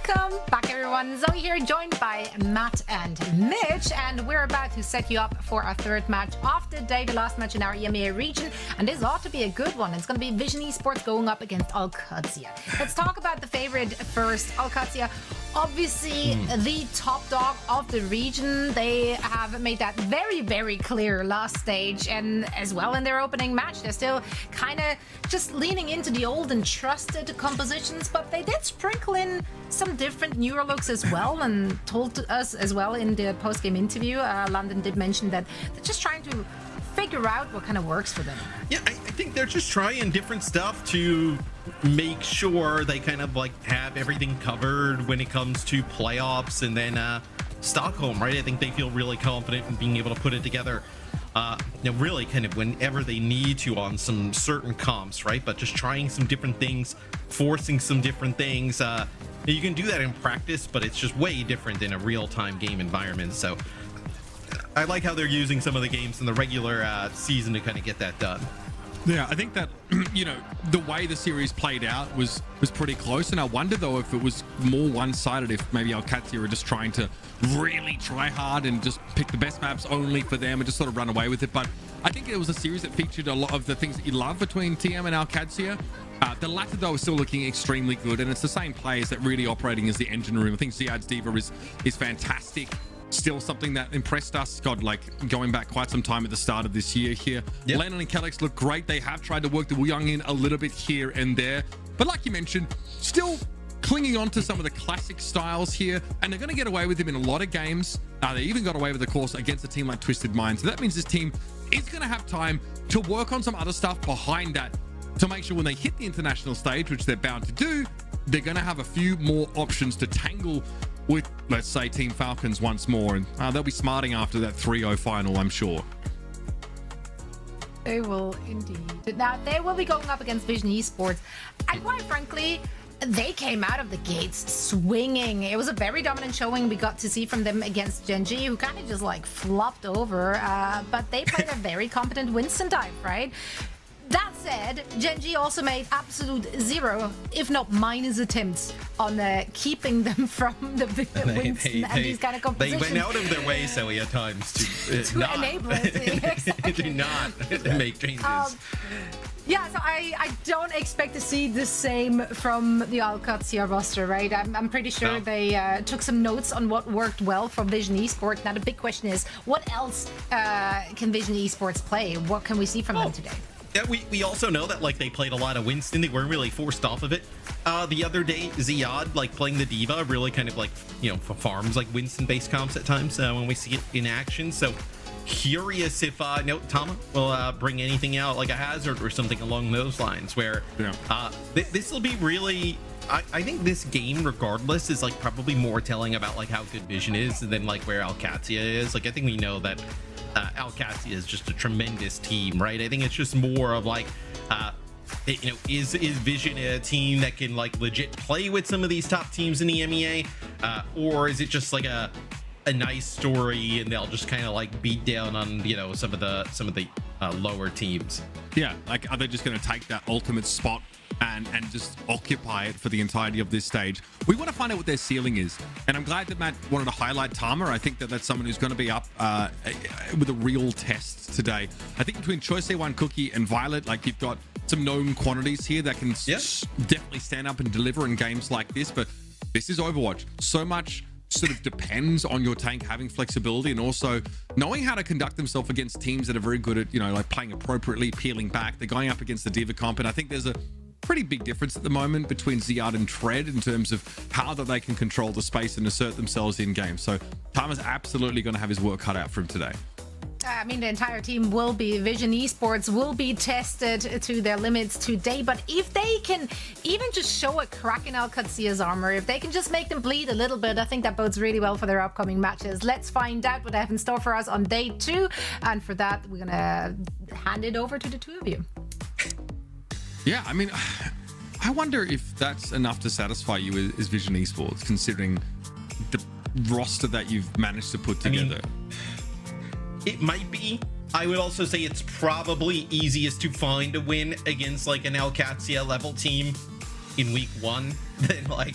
Welcome back, everyone. Zoe here, joined by Matt and Mitch, and we're about to set you up for our third match of the day, the last match in our EMEA region, and this ought to be a good one. It's going to be Vision Esports going up against Alcatia. Let's talk about the favorite first. Alcatia, obviously the top dog of the region. They have made that very, very clear last stage, and as well in their opening match. They're still kind of just leaning into the old and trusted compositions, but they did sprinkle in some different newer looks as well, and told us as well in the post-game interview. London did mention that they're just trying to figure out what kind of works for them. Yeah, I think they're just trying different stuff to make sure they kind of like have everything covered when it comes to playoffs, and then Stockholm, right? I think they feel really confident in being able to put it together, really kind of whenever they need to on some certain comps, right? But just trying some different things, forcing some different things. You can do that in practice, but it's just way different in a real-time game environment. So I like how they're using some of the games in the regular season to kind of get that done. Yeah, I think that, the way the series played out was pretty close. And I wonder, though, if it was more one-sided, if maybe Alcatia are just trying to really try hard and just pick the best maps only for them and just sort of run away with it. But I think it was a series that featured a lot of the things that you love between TM and Alcatia. The latter, though, is still looking extremely good, and it's the same players that really operating as the engine room. I think Ziad's Diva is fantastic. Still something that impressed us, God, like going back quite some time at the start of this year here. Yep. Lennon and Kellex look great. They have tried to work the Wuyang in a little bit here and there, but like you mentioned, still clinging on to some of the classic styles here, and they're going to get away with them in a lot of games. They even got away with, of course, against a team like Twisted Mind. So that means this team is going to have time to work on some other stuff behind that to make sure when they hit the international stage, which they're bound to do, they're going to have a few more options to tangle with, let's say, Team Falcons once more, and they'll be smarting after that 3-0 final, I'm sure. They will indeed. Now, they will be going up against Vision Esports, and quite frankly, they came out of the gates swinging. It was a very dominant showing we got to see from them against Genji, who kind of just like flopped over, but they played a very competent Winston dive, right? That said, Genji also made absolute zero, if not minus attempts on keeping them from the Winston and these kind of compositions. They went out of their way, Zoe, at times to not enable it. Exactly. to not make changes. Yeah, so I don't expect to see the same from the Alcatia roster, right? I'm pretty sure they took some notes on what worked well for Vision Esports. Now the big question is, what else can Vision Esports play? What can we see from them today? Yeah, we also know that like they played a lot of Winston. They weren't really forced off of it. The other day, Ziad, like playing the Diva, really kind of like, farms like Winston-based comps at times when we see it in action. So curious if Tama will bring anything out like a hazard or something along those lines where this will be really... I think this game, regardless, is like probably more telling about like how good Vision is than like where Alcatia is. Like I think we know that Alcatia is just a tremendous team, right? I think it's just more of like is Vision a team that can like legit play with some of these top teams in the EMEA, or is it just like a nice story and they'll just kind of like beat down on some of the lower teams? Yeah, like are they just going to take that ultimate spot and just occupy it for the entirety of this stage? We want to find out what their ceiling is, and I'm glad that Matt wanted to highlight Tama. I think that that's someone who's going to be up with a real test today. I think between Choice A1 Cookie and Violet, like you've got some known quantities here that can definitely stand up and deliver in games like this, but this is Overwatch. So much sort of depends on your tank having flexibility and also knowing how to conduct themselves against teams that are very good at, like playing appropriately, peeling back. They're going up against the Diva comp, and I think there's a pretty big difference at the moment between Ziad and Tread in terms of how that they can control the space and assert themselves in game. So Tama's absolutely going to have his work cut out for him today. I mean, the entire team will be, Vision Esports will be tested to their limits today, but if they can even just show a crack in Alcacia's armor, if they can just make them bleed a little bit, I think that bodes really well for their upcoming matches. Let's find out what they have in store for us on day 2, and for that, we're gonna hand it over to the two of you. Yeah, I mean, I wonder if that's enough to satisfy you as Vision Esports, considering the roster that you've managed to put together. It might be. I would also say it's probably easiest to find a win against like an Alcatia level team in week 1 than like,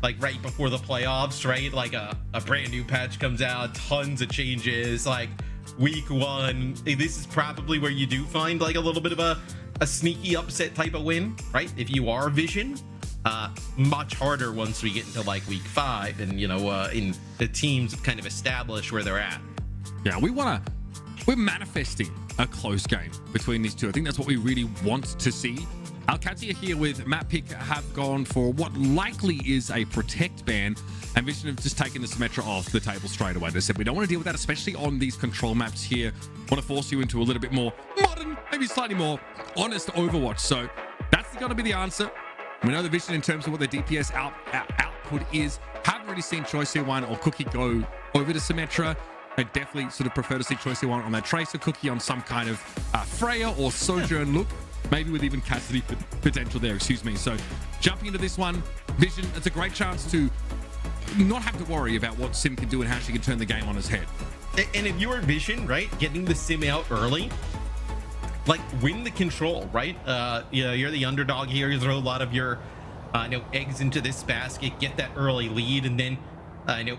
like right before the playoffs, right? Like a brand new patch comes out, tons of changes, like week 1. This is probably where you do find like a little bit of a sneaky upset type of win, right? If you are Vision, much harder once we get into like week 5 and in the teams kind of establish where they're at. Yeah, we're manifesting a close game between these two. I think that's what we really want to see. Alcatia here with Map Pick have gone for what likely is a protect ban, and Vision have just taken the Symmetra off the table straight away. They said we don't want to deal with that, especially on these control maps here. Want to force you into a little bit more modern, maybe slightly more honest Overwatch. So that's going to be the answer. We know the Vision in terms of what their DPS output is. Haven't really seen Choice 1 or Cookie go over to Symmetra. I definitely sort of prefer to see Choice 1 on that Tracer, Cookie on some kind of Freya or Sojourn look. Maybe with even Cassidy potential there, excuse me. So jumping into this one, Vision, it's a great chance to not have to worry about what Sim can do and how she can turn the game on its head. And if you're Vision, right, getting the Sim out early, like win the control, right? You're the underdog here. You throw a lot of your eggs into this basket, get that early lead, and then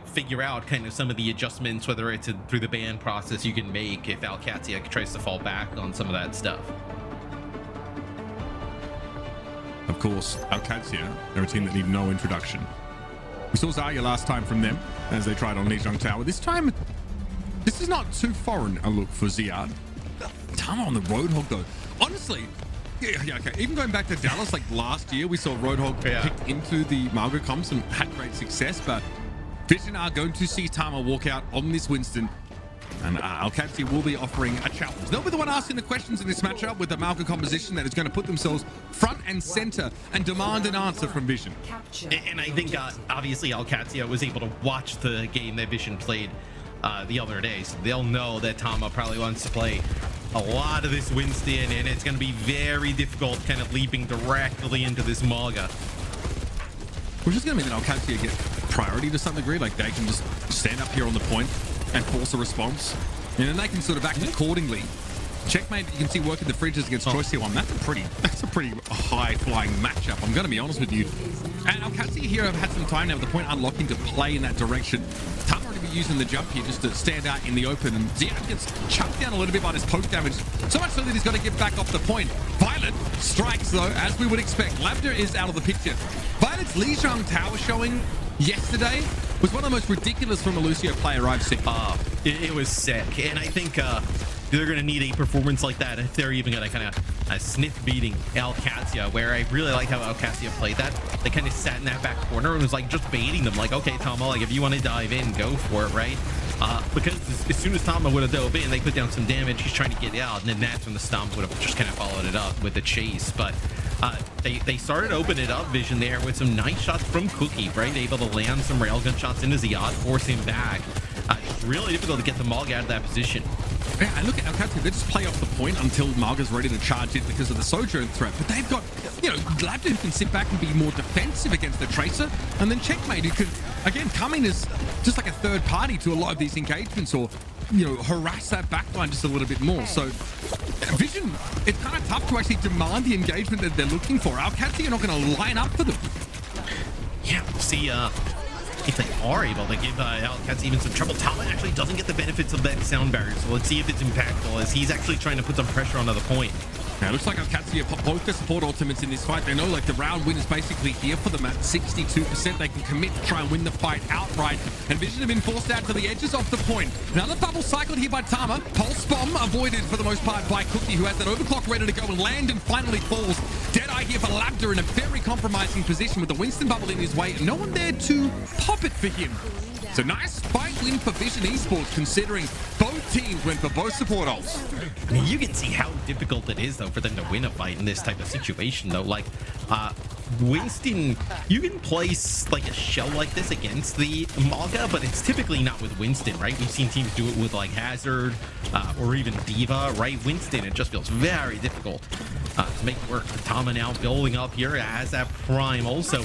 figure out kind of some of the adjustments, whether it's through the ban process you can make if Alcatia tries to fall back on some of that stuff. Of course, Alcatia, they're a team that need no introduction. We saw Zarya last time from them as they tried on Lijiang Tower. This time, this is not too foreign a look for Ziad. Tama on the Roadhog though. Honestly, yeah, okay. Even going back to Dallas, like last year, we saw Roadhog picked into the Malga comps and had great success, but Vision are going to see Tama walk out on this Winston, and Alcatia will be offering a challenge. They'll be the one asking the questions in this matchup with the Malga composition that is going to put themselves front and center and demand an answer from Vision. And I think obviously Alcatia was able to watch the game that Vision played the other day, so they'll know that Tama probably wants to play a lot of this Winston, and it's going to be very difficult kind of leaping directly into this Malga. Which is going to mean that Alcatia get priority to some degree, like they can just stand up here on the point and force a response, and then they can sort of act accordingly. Checkmate, you can see working the fridges against Choice here 1. That's a pretty high flying matchup, I'm going to be honest with you. And Alcatia here have had some time now with the point unlocking to play in that direction. Tama already be using the jump here just to stand out in the open, and Ziad gets chucked down a little bit by this poke damage, so much so that he's got to get back off the point. Violet strikes though, as we would expect. Labda is out of the picture. Violet's Lijiang Tower showing yesterday was one of the most ridiculous from a Lucio player I've seen. It was sick, and I think they're going to need a performance like that if they're even going to kind of sniff beating Alcatia, where I really like how Alcatia played that. They kind of sat in that back corner and was like just baiting them, like, okay, Tama, like if you want to dive in, go for it, right? Because as soon as Tama would have dove in, they put down some damage, he's trying to get out, and then that's when the Stomp would have just kind of followed it up with the chase. But they started opening it up, Vision, there with some nice shots from Cookie, right? Able to land some railgun shots into Ziad, force him back. It's really difficult to get the Malga out of that position. Yeah, and look at Alcatia, they just play off the point until Malga's ready to charge it because of the Sojourn threat. But they've got, Labda who can sit back and be more defensive against the Tracer, and then Checkmate who can, again, come in as just like a third party to a lot of these engagements, or, harass that backline just a little bit more. So Vision, it's kind of tough to actually demand the engagement that they're looking for. Alcatia are not going to line up for them. Yeah, we'll see if they are able to give Alcatia even some trouble. Tama actually doesn't get the benefits of that sound barrier, so let's see if it's impactful as he's actually trying to put some pressure onto the point. Now, it looks like Alcatia put both their support ultimates in this fight. They know like the round win is basically here for them at 62%. They can commit to try and win the fight outright. And Vision have been forced out to the edges of the point. Another bubble cycled here by Tama. Pulse bomb avoided for the most part by Cookie, who has that overclock ready to go and land and finally falls. Deadeye here for Labda in a very compromising position with the Winston bubble in his way. No one there to pop it for him. So nice fight win for Vision Esports, considering both teams went for both support ults. I mean, you can see how difficult it is, though, for them to win a fight in this type of situation, though. Like, Winston, you can place, like, a shell like this against the Malga, but it's typically not with Winston, right? We've seen teams do it with, like, Hazard or even Diva, right? Winston, it just feels very difficult to make work. Tama now building up here as that Prime also.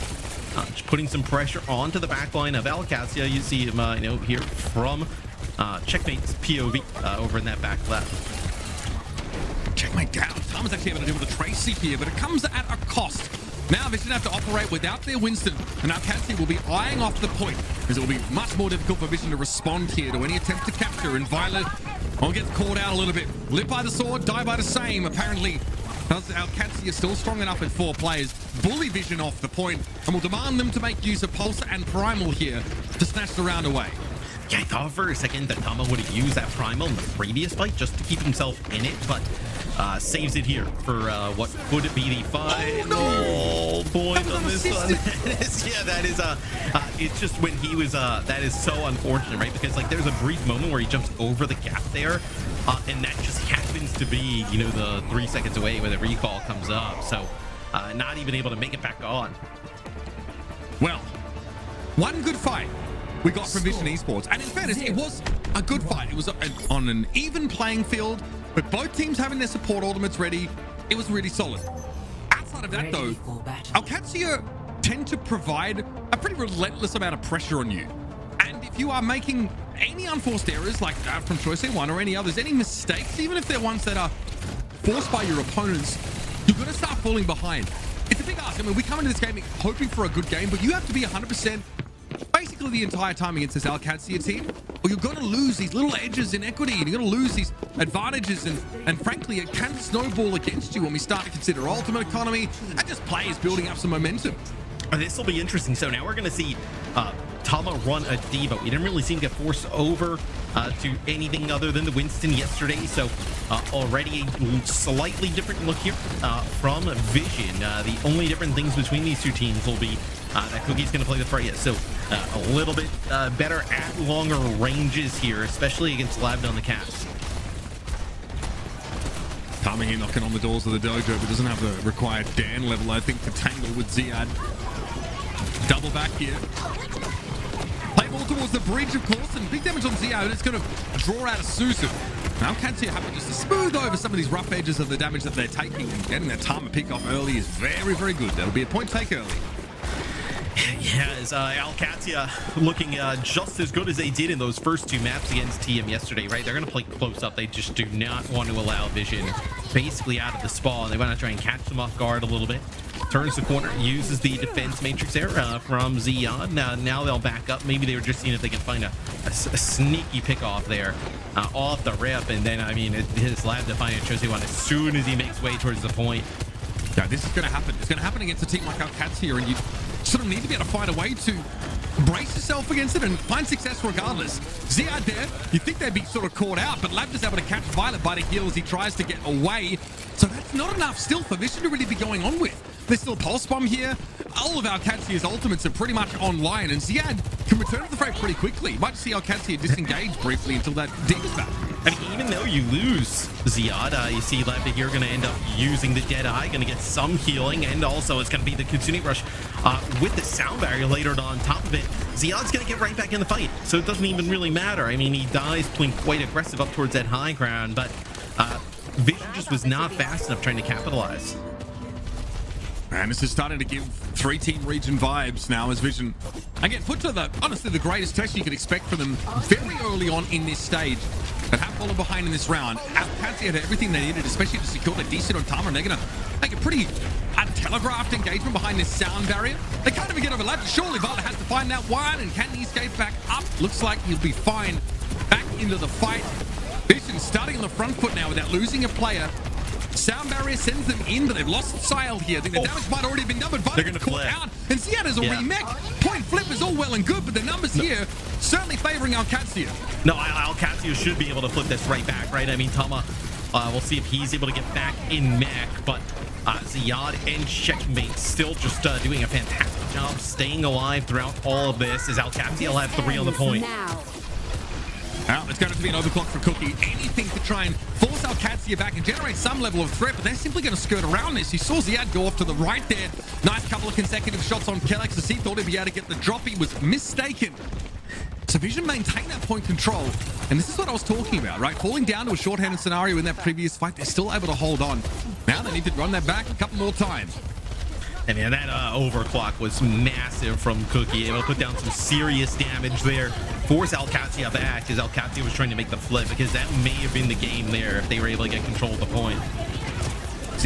Just putting some pressure onto the backline of Alcatia. You see him, here from Checkmate's POV over in that back left. Checkmate down. Tama's actually able to deal with the Tracy here, but it comes at a cost. Now Vision have to operate without their Winston, and Alcatia will be eyeing off the point, as it will be much more difficult for Vision to respond here to any attempt to capture, and Violet gets caught out a little bit. Live by the sword, die by the same. Apparently, Alcatia is still strong enough with 4 players. Bully Vision off the point, and will demand them to make use of Pulse and Primal here to snatch the round away. Yeah, I thought for a second that Tama would have used that Primal in the previous fight just to keep himself in it, but saves it here for what could be the final point on this one. Yeah, that is it's just when he was that is so unfortunate, right? Because like there's a brief moment where he jumps over the gap there, and that just happens to be, you know, the 3 seconds away when the recall comes up. So not even able to make it back on. Well, one good fight we got from Vision Esports, and in fairness, it was a good fight. It was on an even playing field, with both teams having their support ultimates ready. It was really solid. Outside of that, though, Alcatia tend to provide a pretty relentless amount of pressure on you. And if you are making any unforced errors, like from Choice A1 or any others, any mistakes, even if they're ones that are forced by your opponents, you're going to start falling behind. It's a big ask. I mean, we come into this game hoping for a good game, but you have to be 100% basically the entire time against this Alcatia team, or you're going to lose these little edges in equity, and you're going to lose these advantages, and frankly, it can snowball against you when we start to consider ultimate economy and just players building up some momentum. This will be interesting. So now we're going to see Tama run a D.Va. We didn't really see him get forced over to anything other than the Winston yesterday. So already a slightly different look here from Vision. The only different things between these two teams will be that Cookie's going to play the Freya. So a little bit better at longer ranges here, especially against Labd on the Caps. Tama here knocking on the doors of the dojo, but doesn't have the required Dan level, I think, to tangle with Ziad. Double back here. Play ball towards the bridge, of course, and big damage on Ziad. It's going to draw out a Susu. Now, Qadsiah happen just to smooth over some of these rough edges of the damage that they're taking, and getting that Tama pick off early is very, very good. That'll be a point take early. Yeah, as Alcatia looking just as good as they did in those first 2 maps against TM yesterday, right? They're going to play close up. They just do not want to allow Vision basically out of the spawn. They want to try and catch them off guard a little bit. Turns the corner, uses the defense matrix there from Zion. Now they'll back up. Maybe they were just seeing if they can find a sneaky pick off there off the rip. And then, I mean, his Lab Defiant shows he won as soon as he makes way towards the point. Yeah, this is going to happen. It's going to happen against a team like Alcatia, and you sort of need to be able to find a way to brace yourself against it and find success regardless. Ziad there, you think they'd be sort of caught out, but Lab is able to catch Violet by the heel as he tries to get away. So that's not enough still for Vision to really be going on with. There's still Pulse Bomb here. All of Alcatia's ultimates are pretty much online, and Ziad can return to the fray pretty quickly. You might see Alcatia disengage briefly until that dig is back. I mean, even though you lose Ziad, you see Lab here going to end up using the Dead Eye, going to get some healing, and also it's going to be the Kitsune Rush with the sound barrier later on top of it. Ziad's going to get right back in the fight, so it doesn't even really matter. I mean, he dies playing quite aggressive up towards that high ground, but Vision just was not fast enough trying to capitalize. And this is starting to give 3-team region vibes now as Vision, again, put to the, honestly, the greatest test you could expect from them very early on in this stage. But have fallen behind in this round. Alcatia had everything they needed, especially to secure the decent on Tama, and they're going to make a pretty untelegraphed engagement behind this sound barrier. They can't even get overlapped. Surely Violet has to find that one, and can he escape back up? Looks like he'll be fine back into the fight. Vision starting on the front foot now without losing a player. Sound barrier sends them in, but they've lost Sile here. I think the damage might already have been done, but they're going to caught flip out. And Ziad is a remake. Point flip is all well and good, but the numbers here certainly favoring Alcatia. No, Alcatia should be able to flip this right back, right? I mean, Tama, we'll see if he's able to get back in mech, but Ziad and Checkmate still just doing a fantastic job staying alive throughout all of this, as Alcatia will have 3 on the point. Well, it's going to be an overclock for Cookie. Anything to try and force Alcatia back and generate some level of threat, but they're simply going to skirt around this. You saw Ziad go off to the right there. Nice couple of consecutive shots on Kellex as he thought he'd be able to get the drop. He was mistaken. So Vision maintain that point control. And this is what I was talking about, right? Falling down to a short-handed scenario in that previous fight, they're still able to hold on. Now they need to run that back a couple more times. I mean, that overclock was massive from Cookie, able to put down some serious damage there, force Alcatia back as Alcatia was trying to make the flip, because that may have been the game there if they were able to get control of the point.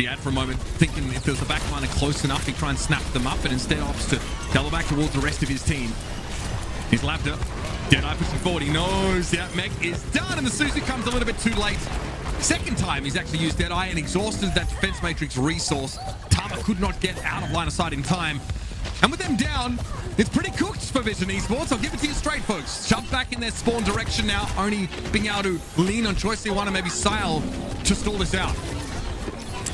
Ziad for a moment thinking if there was a backliner close enough, he'd try and snap them up, but instead opts to double back towards the rest of his team. He's lapped up. Deadeye pushing forward. He knows that mech is done, and the Suzu comes a little bit too late. Second time he's actually used Deadeye and exhausted that defense matrix resource. Tama could not get out of line of sight in time. And with them down, it's pretty cooked for Vision Esports. I'll give it to you straight, folks. Jump back in their spawn direction now, only being able to lean on Qadsiah and maybe Sile to stall this out.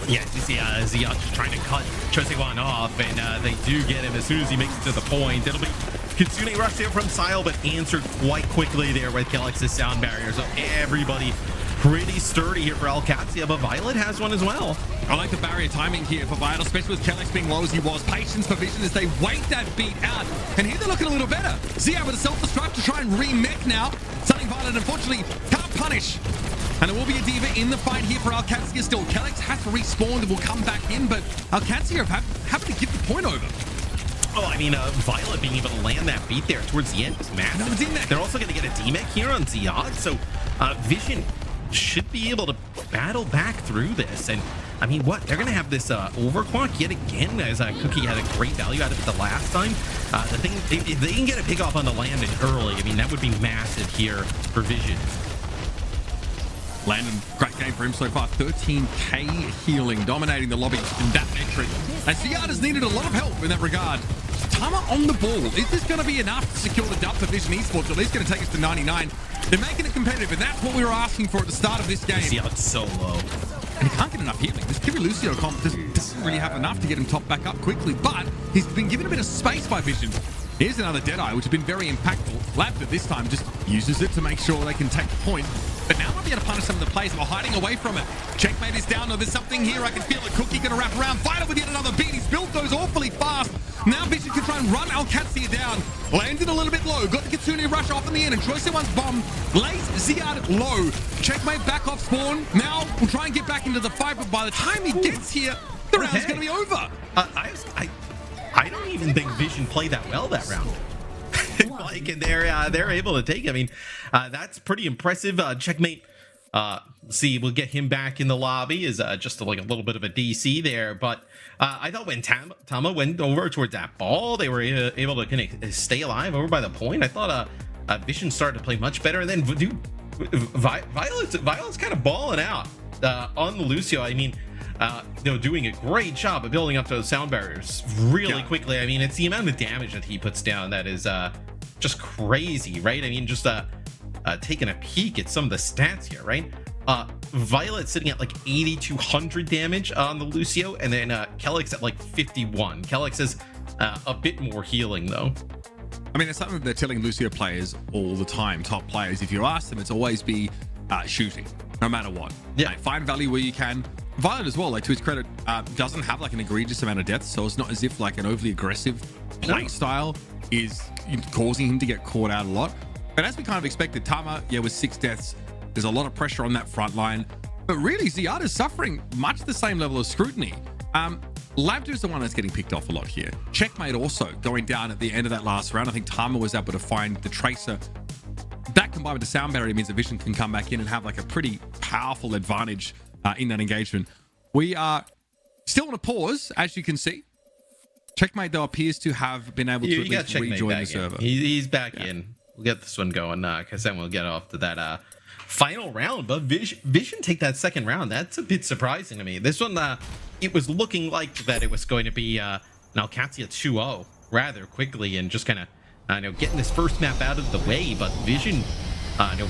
Yeah, you see Ziad just trying to cut Qadsiah off, and they do get him as soon as he makes it to the point. It'll be Kitsune rush there from Sile, but answered quite quickly there with Kelix's sound barrier. So everybody pretty sturdy here for Alcatia, but Violet has one as well. I like the barrier timing here for Violet, especially with Kelix being low as he was. Patience for Vision as they wait that beat out. And here they're looking a little better. Ziad with a self-destruct to try and remech now. Something Violet unfortunately can't punish. And there will be a diva in the fight here for Alcatia still. Kelix has respawned and will come back in, but Alcatia happen to give the point over. Oh, I mean, Violet being able to land that beat there towards the end was massive. Another D-mech. They're also going to get a D-mech here on Ziad, so Vision should be able to battle back through this. And I mean, what? They're going to have this overclock yet again, as Cookie had a great value out of it the last time. The thing, if they can get a pick off on the landing early, I mean, that would be massive here for Vision. Landon, great game for him so far. 13k healing, dominating the lobby in that metric. And Ziad has needed a lot of help in that regard. Tama on the ball. Is this going to be enough to secure the dub for Vision Esports? At least going to take us to 99. They're making it competitive, and that's what we were asking for at the start of this game. Ziad's so low. And he can't get enough healing. This Kiwi Lucio comp doesn't really have enough to get him top back up quickly, but he's been given a bit of space by Vision. Here's another Deadeye, which has been very impactful. Labda this time just uses it to make sure they can take the point. But now might be able to punish some of the players that are hiding away from it. Checkmate is down. No, there's something here. I can feel it. Cookie going to wrap around. Violet with yet another beat. He's built those awfully fast. Now Vision can try and run Alcatia down. Landed a little bit low. Got the Kitsune rush off in the end. And Qadsiah one's bomb. Lays Ziad low. Checkmate back off spawn. Now we'll try and get back into the fight. But by the time he gets here, the round's going to be over. I don't even think Vision played that well that round. Like, and they're able to take it. I mean, that's pretty impressive. Checkmate. See, we'll get him back in the lobby. Is just like a little bit of a DC there, but I thought when Tama went over towards that ball, they were able to kind of stay alive over by the point. I thought Vision started to play much better, and then Violet's kind of balling out on the Lucio. I mean, they're doing a great job of building up those sound barriers really quickly. I mean, it's the amount of damage that he puts down that is just crazy, right? I mean, just taking a peek at some of the stats here, right? Violet sitting at like 8,200 damage on the Lucio, and then Kelix at like 51. Kelix is a bit more healing though. I mean, it's something they're telling Lucio players all the time, top players. If you ask them, it's always be shooting, no matter what. Yeah. Like, find value where you can. Violet as well, like to his credit, doesn't have like an egregious amount of death, so it's not as if like an overly aggressive play style is causing him to get caught out a lot. But as we kind of expected, Tama, with 6 deaths, there's a lot of pressure on that front line. But really, Ziad is suffering much the same level of scrutiny. Labda is the one that's getting picked off a lot here. Checkmate also going down at the end of that last round. I think Tama was able to find the Tracer. That combined with the sound barrier means that Vision can come back in and have like a pretty powerful advantage in that engagement. We are still on a pause, as you can see. Checkmate, though, appears to have been able to at least rejoin the server. He's back in. We'll get this one going, because then we'll get off to that final round. But Vision take that second round. That's a bit surprising to me. This one, it was looking like that it was going to be an Alcatia 2-0 rather quickly, and just kind of getting this first map out of the way. But Vision,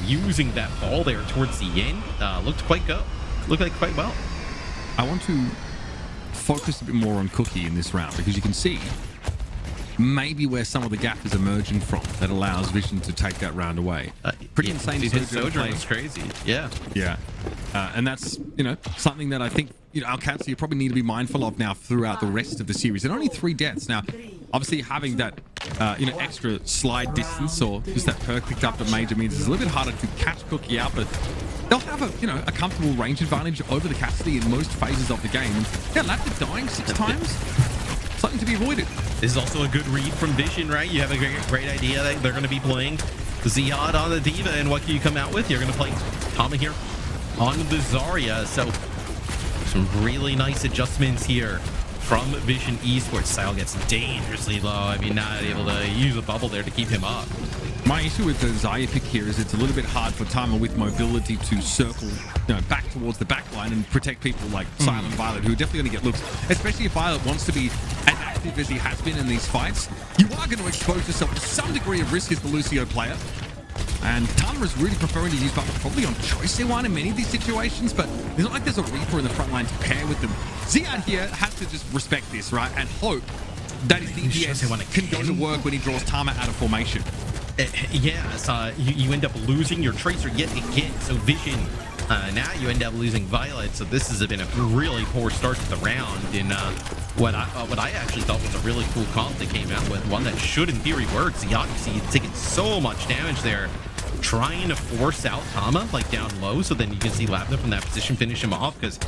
using that ball there towards the end, looked quite well. I want to focus a bit more on Cookie in this round, because you can see maybe where some of the gap is emerging from that allows Vision to take that round away. Pretty insane. His Sojourn was crazy. Yeah. And that's something that I think Alcatia probably need to be mindful of now throughout the rest of the series. And only 3 deaths now. Obviously, having that extra slide distance or just that perk picked up at major means it's a little bit harder to catch Cookie out, but they'll have a comfortable range advantage over the Qadsiah in most phases of the game. Labda dying 6 times. Something to be avoided. This is also a good read from Vision, right? You have a great idea that they're going to be playing Ziad on the Diva, and what can you come out with? You're going to play Tama here on the Zarya. So some really nice adjustments here from Vision Esports. Style gets dangerously low. I mean, not able to use a bubble there to keep him up. My issue with the Xayah pick here is it's a little bit hard for Tama with mobility to circle, back towards the back line and protect people like Silent Violet, who are definitely going to get looks, especially if Violet wants to be as active as he has been in these fights. You are going to expose yourself to some degree of risk as the Lucio player. And Tama is really preferring to use bubble probably on Qadsiah in many of these situations, but it's not like there's a Reaper in the front line to pair with them. Xiad here has to just respect this, right, and hope that his DPS can go to work when he draws Tama out of formation. Yeah, you end up losing your Tracer yet again. So Vision, now you end up losing Violet. So this has been a really poor start to the round. And what I actually thought was a really cool comp that came out with, one that should in theory work. Xiad, you see, taking so much damage there, trying to force out Tama like down low, so then you can see Labda from that position finish him off, because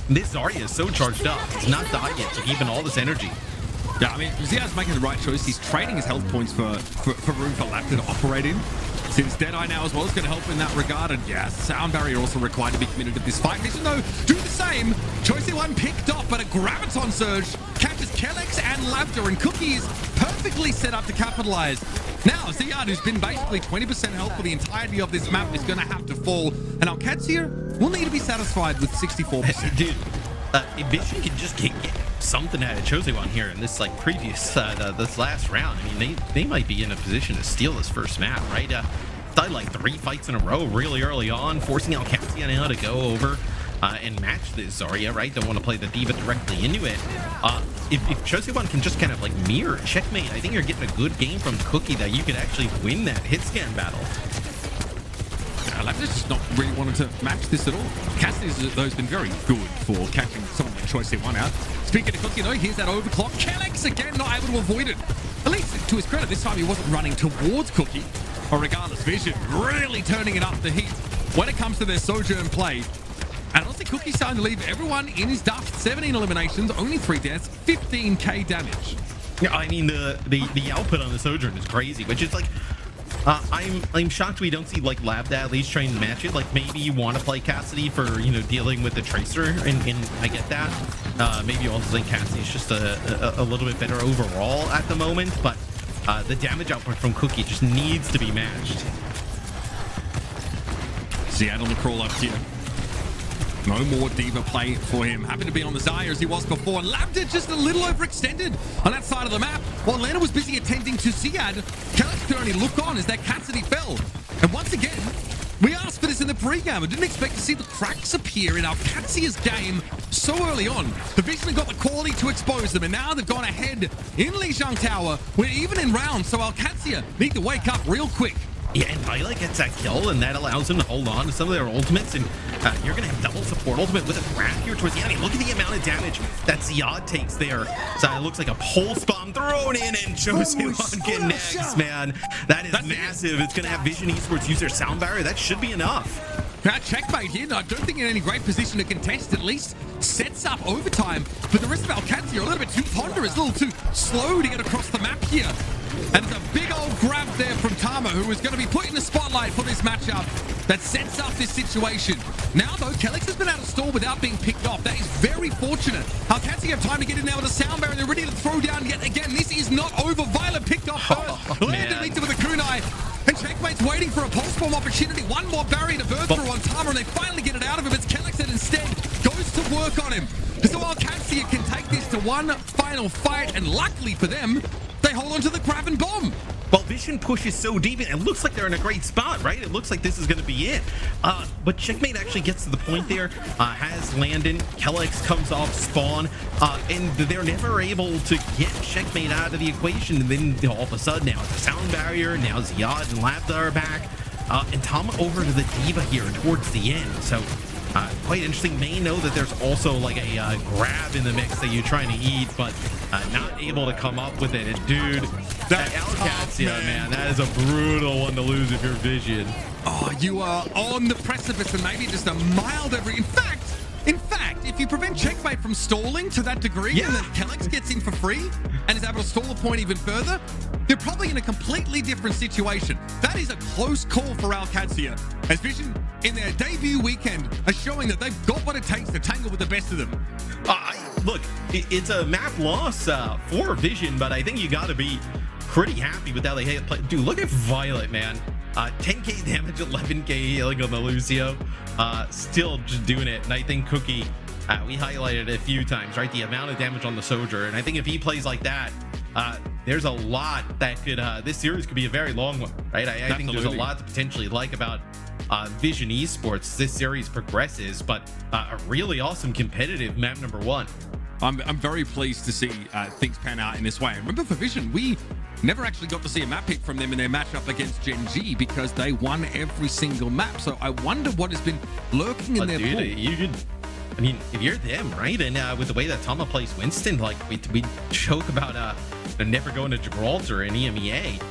this Zarya is so charged up. It's not died yet, so keeping all this energy. Yeah, I mean, Xiad's making the right choice. He's trading his health points for room for Labda to operate in. Since Deadeye now as well is going to help in that regard. And yeah, Sound Barrier also required to be committed to this fight. Vision, though, do the same. Qadsiah picked off, but a Graviton Surge catches Kellex and Labda, and Cookie is perfectly set up to capitalize. Now, Xiad, who's been basically 20% health for the entirety of this map, is going to have to fall. And Alcatia will need to be satisfied with 64%. Dude, Vision can just get something out of Qadsiah here in this previous this last round. I mean, they might be in a position to steal this first map, right? Died like 3 fights in a row really early on, forcing Alcatia now to go over and match this Zarya, right? Don't want to play the D.Va directly into it. If Qadsiah can just kind of mirror checkmate, I think you're getting a good game from Cookie that you could actually win that hit scan battle. Labda's just not really wanting to match this at all. Cassidy's, though, has been very good for catching someone like Qadsiah out. Speaking of Cookie, though, here's that overclock. Kellex, again, not able to avoid it. At least, to his credit, this time he wasn't running towards Cookie. But regardless, Vision really turning it up the heat when it comes to their Sojourn play. And honestly, Cookie's starting to leave everyone in his dust. 17 eliminations, only 3 deaths, 15k damage. Yeah, I mean, the output on the Sojourn is crazy, which is I'm shocked we don't see Labda at least trying to match it. Maybe you want to play Cassidy for dealing with the Tracer, and I get that. Maybe you also think Cassidy's just a little bit better overall at the moment, but the damage output from Cookie just needs to be matched. Xiad on the crawl up here. No more D.Va play for him. Happy to be on the Xayah as he was before. Labda just a little overextended on that side of the map. While Lana was busy attending to Xiad, Kellex could only look on as that Cassidy fell. And once again, we asked for this in the pre-game. I didn't expect to see the cracks appear in Alcatia's game so early on. The Vision got the quality to expose them, and now they've gone ahead in Lijiang Tower. We're even in rounds, so Alcatia need to wake up real quick. Yeah, and Violet gets that kill, and that allows them to hold on to some of their ultimates, and you're going to have double support ultimate with a grab here towards the end. Look at the amount of damage that Xiad takes there. So it looks like a pulse bomb thrown in, and Qadsiah get next, man. That's massive. It's going to have Vision Esports use their sound barrier. That should be enough. Now, checkmate here. I don't think in any great position to contest, at least sets up overtime. But the rest of Alcatia are a little bit too ponderous, a little too slow to get across the map here. And it's a big old grab there from Tama, who is going to be put in the spotlight for this matchup that sets up this situation. Now, though, Kellex has been out of stall without being picked off. That is very fortunate. Alcatia have time to get in there with a sound barrier. They're ready to throw down yet again. This is not over. Violet picked off first. Landon meets it with a kunai. And Checkmate's waiting for a pulse bomb opportunity. One more barrier to burn through on Tama, and they finally get it out of him. It's Kellex that instead goes to work on him. So Alcatia can take this to one final fight, and luckily for them, they hold on to the Graven bomb. Well, Vision pushes so deep, and it looks like they're in a great spot, right? It looks like this is going to be it. But Checkmate actually gets to the point there, has Landon, Kellex comes off spawn, and they're never able to get Checkmate out of the equation. And then all of a sudden, now it's a sound barrier, now Xiad and Labda are back, and Tama over to the D.Va here towards the end. So quite interesting. May know that there's also like a grab in the mix that you're trying to eat, but not able to come up with it. And dude, that Alcatia, man, that is a brutal one to lose if you're Vision. Oh, you are on the precipice, and maybe just a mild every. In fact, if if you prevent Checkmate from stalling to that degree, and then Kellex gets in for free and is able to stall the point even further, they're probably in a completely different situation. That is a close call for Alcatia, as Vision in their debut weekend are showing that they've got what it takes to tangle with the best of them. Look, it's a map loss for Vision, but I think you got to be pretty happy with how they play. Dude, look at Violet, man. 10k damage, 11k healing on the Lucio. Still just doing it. And I think Cookie, we highlighted it a few times, right? The amount of damage on the Soldier. And I think if he plays like that, there's a lot that could, this series could be a very long one, right? I think there's a lot to potentially like about Vision Esports. This series progresses, but a really awesome competitive map number 1. I'm very pleased to see things pan out in this way. Remember, for Vision, we never actually got to see a map pick from them in their matchup against Gen G because they won every single map. So I wonder what has been lurking in their pool. I mean, if you're them, right? And with the way that Tama plays Winston, like we joke about never going to Gibraltar in EMEA.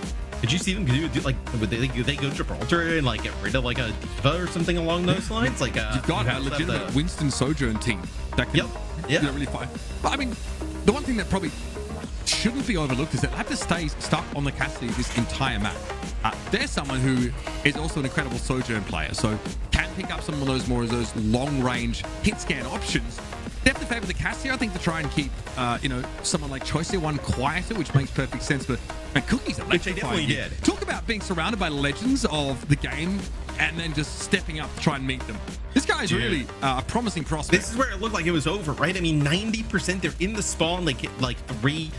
Did you see them do like, would they go to Gibraltar and like get rid of like a diva or something along those lines? Like you've got a legitimate Winston Sojourn team that can really fight. But I mean, the one thing that probably shouldn't be overlooked is that they have to stay stuck on the Qadsiah this entire map. There's someone who is also an incredible Sojourn player, so can pick up some of those long range hit scan options. Definitely favor the Qadsiah, I think, to try and keep someone like Qadsiah 1 quieter, which makes perfect sense. But Cookie's electrifying. Which they definitely did. Talk about being surrounded by legends of the game and then just stepping up to try and meet them. This guy's really a promising prospect. This is where it looked like it was over, right? I mean, 90% they're in the spawn. They get like 3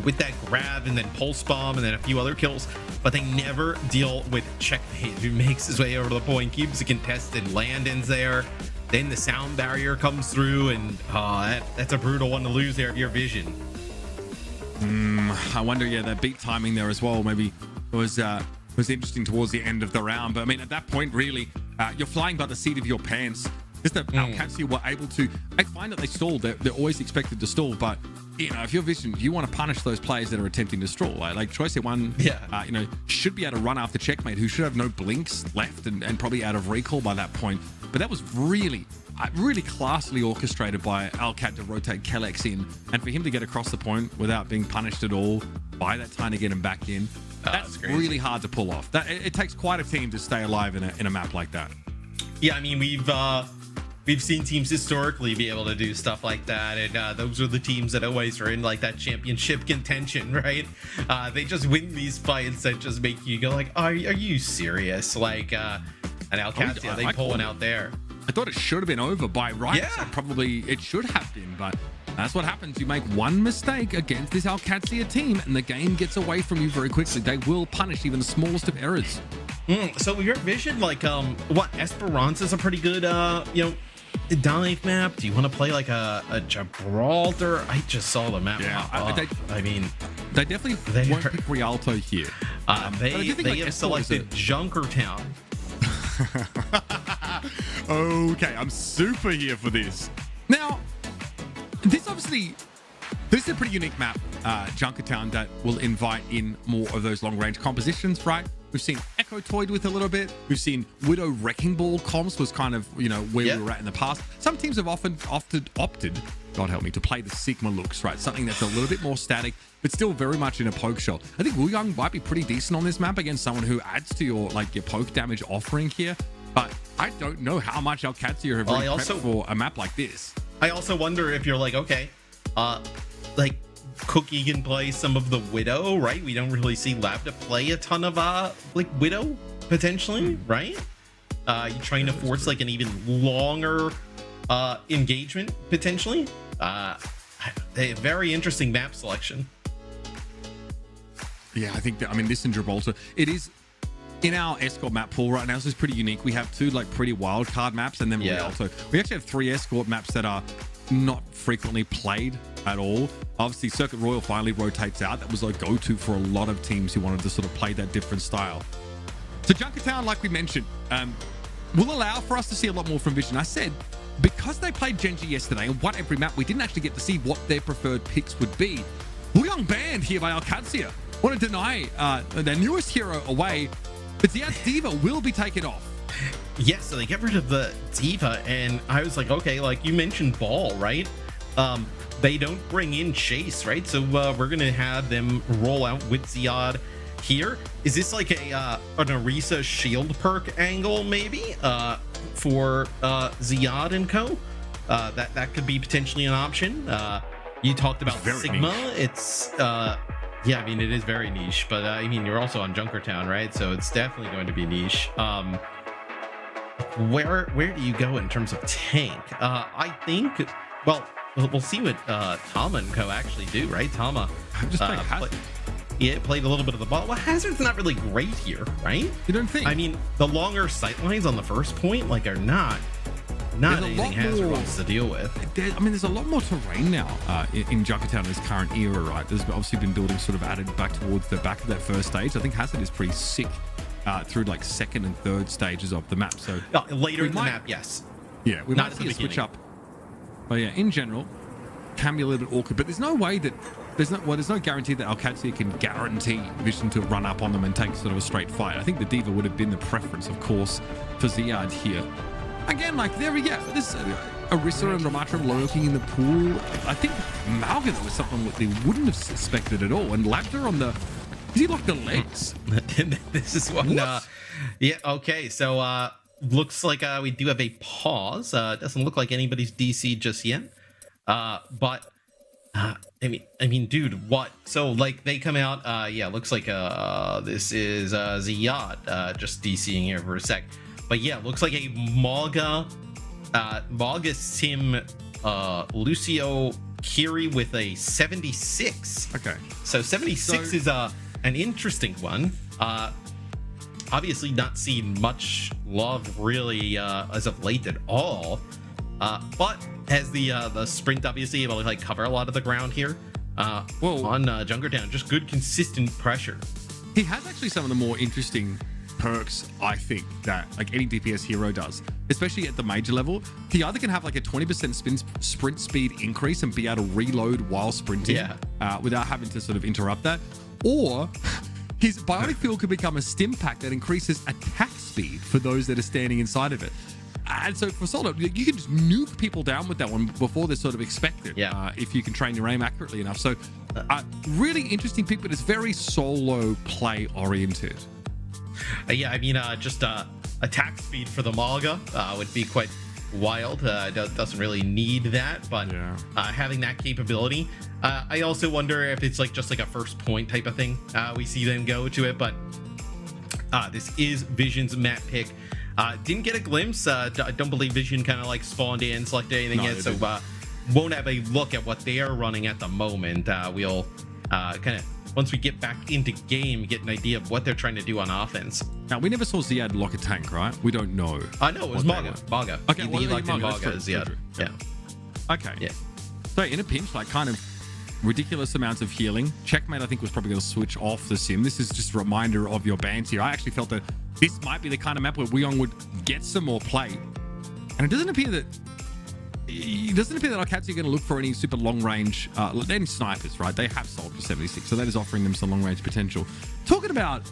with that grab and then pulse bomb and then a few other kills, but they never deal with Checkmate, who makes his way over the point, keeps a contested land-ins there. Then the sound barrier comes through, and that's a brutal one to lose there if you're Vision. I wonder, that beat timing there as well maybe was interesting towards the end of the round. But I mean, at that point, really, you're flying by the seat of your pants. Just that Alcatia were able to. I find that they stalled. They're always expected to stall, but if you're Vision, you want to punish those players that are attempting to stall. Like Qadsiah 1, should be able to run after Checkmate, who should have no blinks left and probably out of recall by that point. But that was really classily orchestrated by Alcat to rotate Kellex in, and for him to get across the point without being punished at all, buy that time to get him back in. That's really hard to pull off. It takes quite a team to stay alive in a map like that. Yeah, I mean, we've seen teams historically be able to do stuff like that, and those are the teams that always are in like that championship contention, right? They just win these fights that just make you go like, are you serious? Like, and Alcatia, they pull one out there. I thought it should have been over by rights. Yeah. Probably it should have been, but that's what happens. You make one mistake against this Alcatia team, and the game gets away from you very quickly. They will punish even the smallest of errors. So your Vision, like, Esperanza's a pretty good, dive map. Do you want to play like a Gibraltar? I just saw the map. Yeah, they definitely won't pick Rialto here. They have selected Junkertown. Okay, I'm super here for this. Now, this is a pretty unique map, Junkertown, that will invite in more of those long-range compositions, right? We've seen Echo toyed with a little bit. We've seen Widow Wrecking Ball comps was kind of, where we were at in the past. Some teams have often opted, God help me, to play the Sigma looks, right? Something that's a little bit more static, but still very much in a poke shot. I think Lijiang might be pretty decent on this map against someone who adds to your poke damage offering here. But I don't know how much Alcatia have really prepped for a map like this. I also wonder if you're like, okay, Cookie can play some of the Widow, right? We don't really see Labda play a ton of Widow potentially, right? You trying to force like an even longer engagement potentially. A very interesting map selection. Yeah, I think this in Gibraltar, it is in our escort map pool right now. This is pretty unique. We have 2 pretty wild card maps, and then Rialto. We actually have 3 escort maps that are not frequently played at all. Obviously, Circuit Royal finally rotates out. That was a go-to for a lot of teams who wanted to sort of play that different style. So Junkertown, like we mentioned, will allow for us to see a lot more from Vision. I said, because they played Gen G yesterday and won every map, we didn't actually get to see what their preferred picks would be. Lijiang banned here by Alcatia. Want to deny their newest hero away, but Ziad's Diva will be taken off. Yeah, so they get rid of the D.Va, and I was like, okay, like you mentioned Ball, right? They don't bring in Chase, right? So we're gonna have them roll out with Ziad here. Is this like a an Orisa shield perk angle, maybe? For Ziad and co? That could be potentially an option. You talked about Sigma. Niche. It's yeah, I mean it is very niche, but I mean you're also on Junkertown, right? So it's definitely going to be niche. Where do you go in terms of tank? I think, well, we'll see what Tama and co actually do, right? Tama just play Hazard. Played a little bit of the ball. Well, Hazard's not really great here, right? You don't think? I mean, the longer sight lines on the first point, like, are not anything Hazard wants to deal with. There's a lot more terrain now in Junkertown in this current era, right? There's obviously been buildings sort of added back towards the back of that first stage. I think Hazard is pretty sick through like second and third stages of the map. So later in the map, yes. Yeah, we might see a switch up. But yeah, in general, can be a little bit awkward. But there's no way that there's no guarantee that Alcatia can guarantee Vision to run up on them and take sort of a straight fight. I think the D.Va would have been the preference, of course, for Ziad here. Again, like there we go. This Orisa and Ramatra lurking in the pool. I think Malga was something that they wouldn't have suspected at all. And Labda on the, is he locked the legs? This is one. Yeah. Okay. So looks like we do have a pause. Doesn't look like anybody's DC just yet. But I mean, dude, what? So like they come out. Yeah. Looks like this is Ziad just DCing here for a sec. But yeah, looks like a Maga Sim Lucio Kiri with a 76. Okay. So 76 is an interesting one. Obviously not seen much love really as of late at all. But has the sprint obviously able to like cover a lot of the ground here. On Junkertown, just good consistent pressure. He has actually some of the more interesting perks, I think, that like any DPS hero does, especially at the major level. He either can have like a 20% sprint speed increase and be able to reload while sprinting without having to sort of interrupt that, or his biotic field could become a stim pack that increases attack speed for those that are standing inside of it. And so for solo, you can just nuke people down with that one before they're sort of expected. If you can train your aim accurately enough. So really interesting pick, but it's very solo play oriented. Yeah, I mean, just attack speed for the Malga would be quite wild. Doesn't really need that, but having that capability. I also wonder if it's like just like a first point type of thing. We see them go to it, but this is Vision's map pick. Didn't get a glimpse. I don't believe Vision kind of like spawned in, selected anything yet, so won't have a look at what they are running at the moment. We'll kind of, once we get back into game, get an idea of what they're trying to do on offense. Now, we never saw Ziad lock a tank, right? We don't know. No, it was Maga. Okay, he locked in Maga as Ziad. Yeah. Okay. Yeah. So in a pinch, like kind of ridiculous amounts of healing. Checkmate, I think, was probably going to switch off the sim. This is just a reminder of your bans here. I actually felt that this might be the kind of map where Weong would get some more play. And it doesn't appear that Alcatia are going to look for any super long range, any snipers, right? They have Soldier 76, so that is offering them some long range potential. Talking about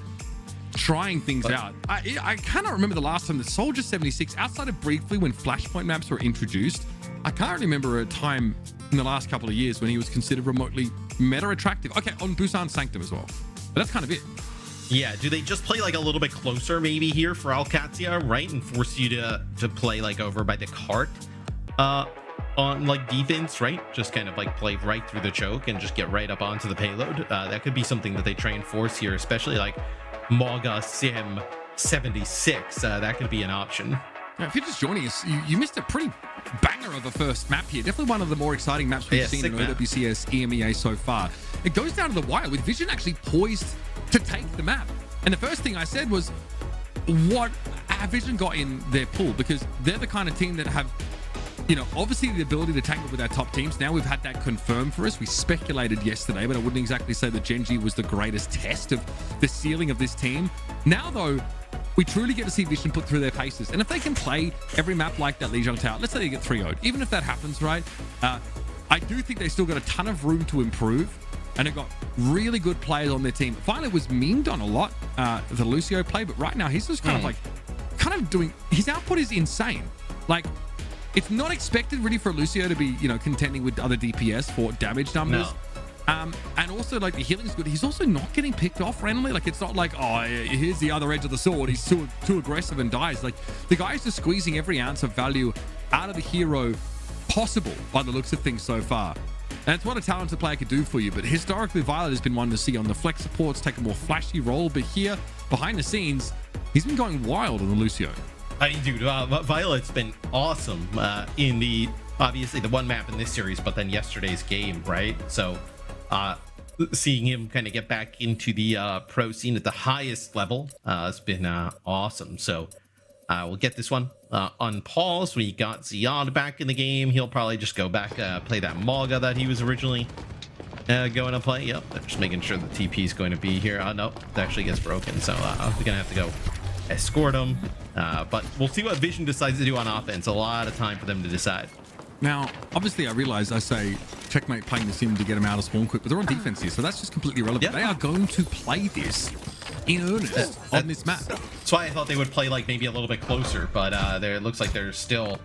trying things out, I cannot remember the last time that Soldier 76, outside of briefly when Flashpoint maps were introduced, I can't remember a time in the last couple of years when he was considered remotely meta attractive. Okay, on Busan Sanctum as well, but that's kind of it. Yeah, do they just play like a little bit closer maybe here for Alcatia, right, and force you to play like over by the cart on like defense, right? Just kind of like play right through the choke and just get right up onto the payload. That could be something that they try and force here, especially like Maga Sim 76. That could be an option. Now, if you're just joining us, you missed a pretty banger of a first map here. Definitely one of the more exciting maps we've seen in OWCS EMEA so far. It goes down to the wire with Vision actually poised to take the map. And the first thing I said was, what have Vision got in their pool? Because they're the kind of team that have, obviously the ability to tangle with our top teams. Now we've had that confirmed for us. We speculated yesterday, but I wouldn't exactly say that Genji was the greatest test of the ceiling of this team. Now, though, we truly get to see Vision put through their paces. And if they can play every map like that Lijiang Tower, let's say they get 3-0'd, even if that happens, right? I do think they still got a ton of room to improve. And they've got really good players on their team. Finally was memed on a lot, the Lucio play, but right now he's just kind kind of doing, his output is insane. Like, it's not expected really for Lucio to be, you know, contending with other DPS for damage numbers. No. And also, like, the healing's good. He's also not getting picked off randomly. Like, it's not like, oh, here's the other edge of the sword. He's too aggressive and dies. Like, the guy's just squeezing every ounce of value out of the hero possible by the looks of things so far. And it's what a talented player could do for you. But historically, Violet has been one to see on the flex supports, take a more flashy role. But here, behind the scenes, he's been going wild on the Lucio. I mean, dude, Violet's been awesome in the, obviously, the one map in this series, but then yesterday's game, right? So seeing him kind of get back into the pro scene at the highest level has been awesome. So we'll get this one on pause. We got Ziad back in the game. He'll probably just go back, play that Malga that he was originally going to play. Yep, they're just making sure the TP is going to be here. No, it actually gets broken. So we're going to have to go escort him. But we'll see what Vision decides to do on offense. A lot of time for them to decide. Now, obviously, I realize I say checkmate playing the sim to get him out of spawn quick, but they're on defense here, so that's just completely irrelevant. Yep. They are going to play this in earnest on this map. That's why I thought they would play like maybe a little bit closer, but it looks like they're still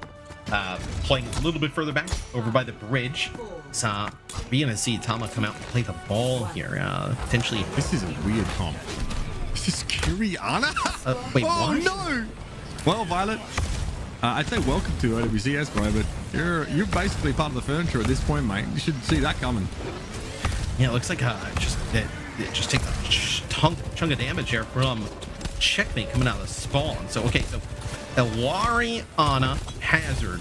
playing a little bit further back over by the bridge. So we're gonna see Tama come out and play the ball here. Potentially. This is a weird comp. This is Kiriana? Wait, oh what? No! Well, Violet, I'd say welcome to OWCS, bro, but you're basically part of the furniture at this point, mate. You should see that coming. Yeah, it looks like it just takes a chunk of damage here from checkmate coming out of the spawn. So okay, so Elwari, Ana, Hazard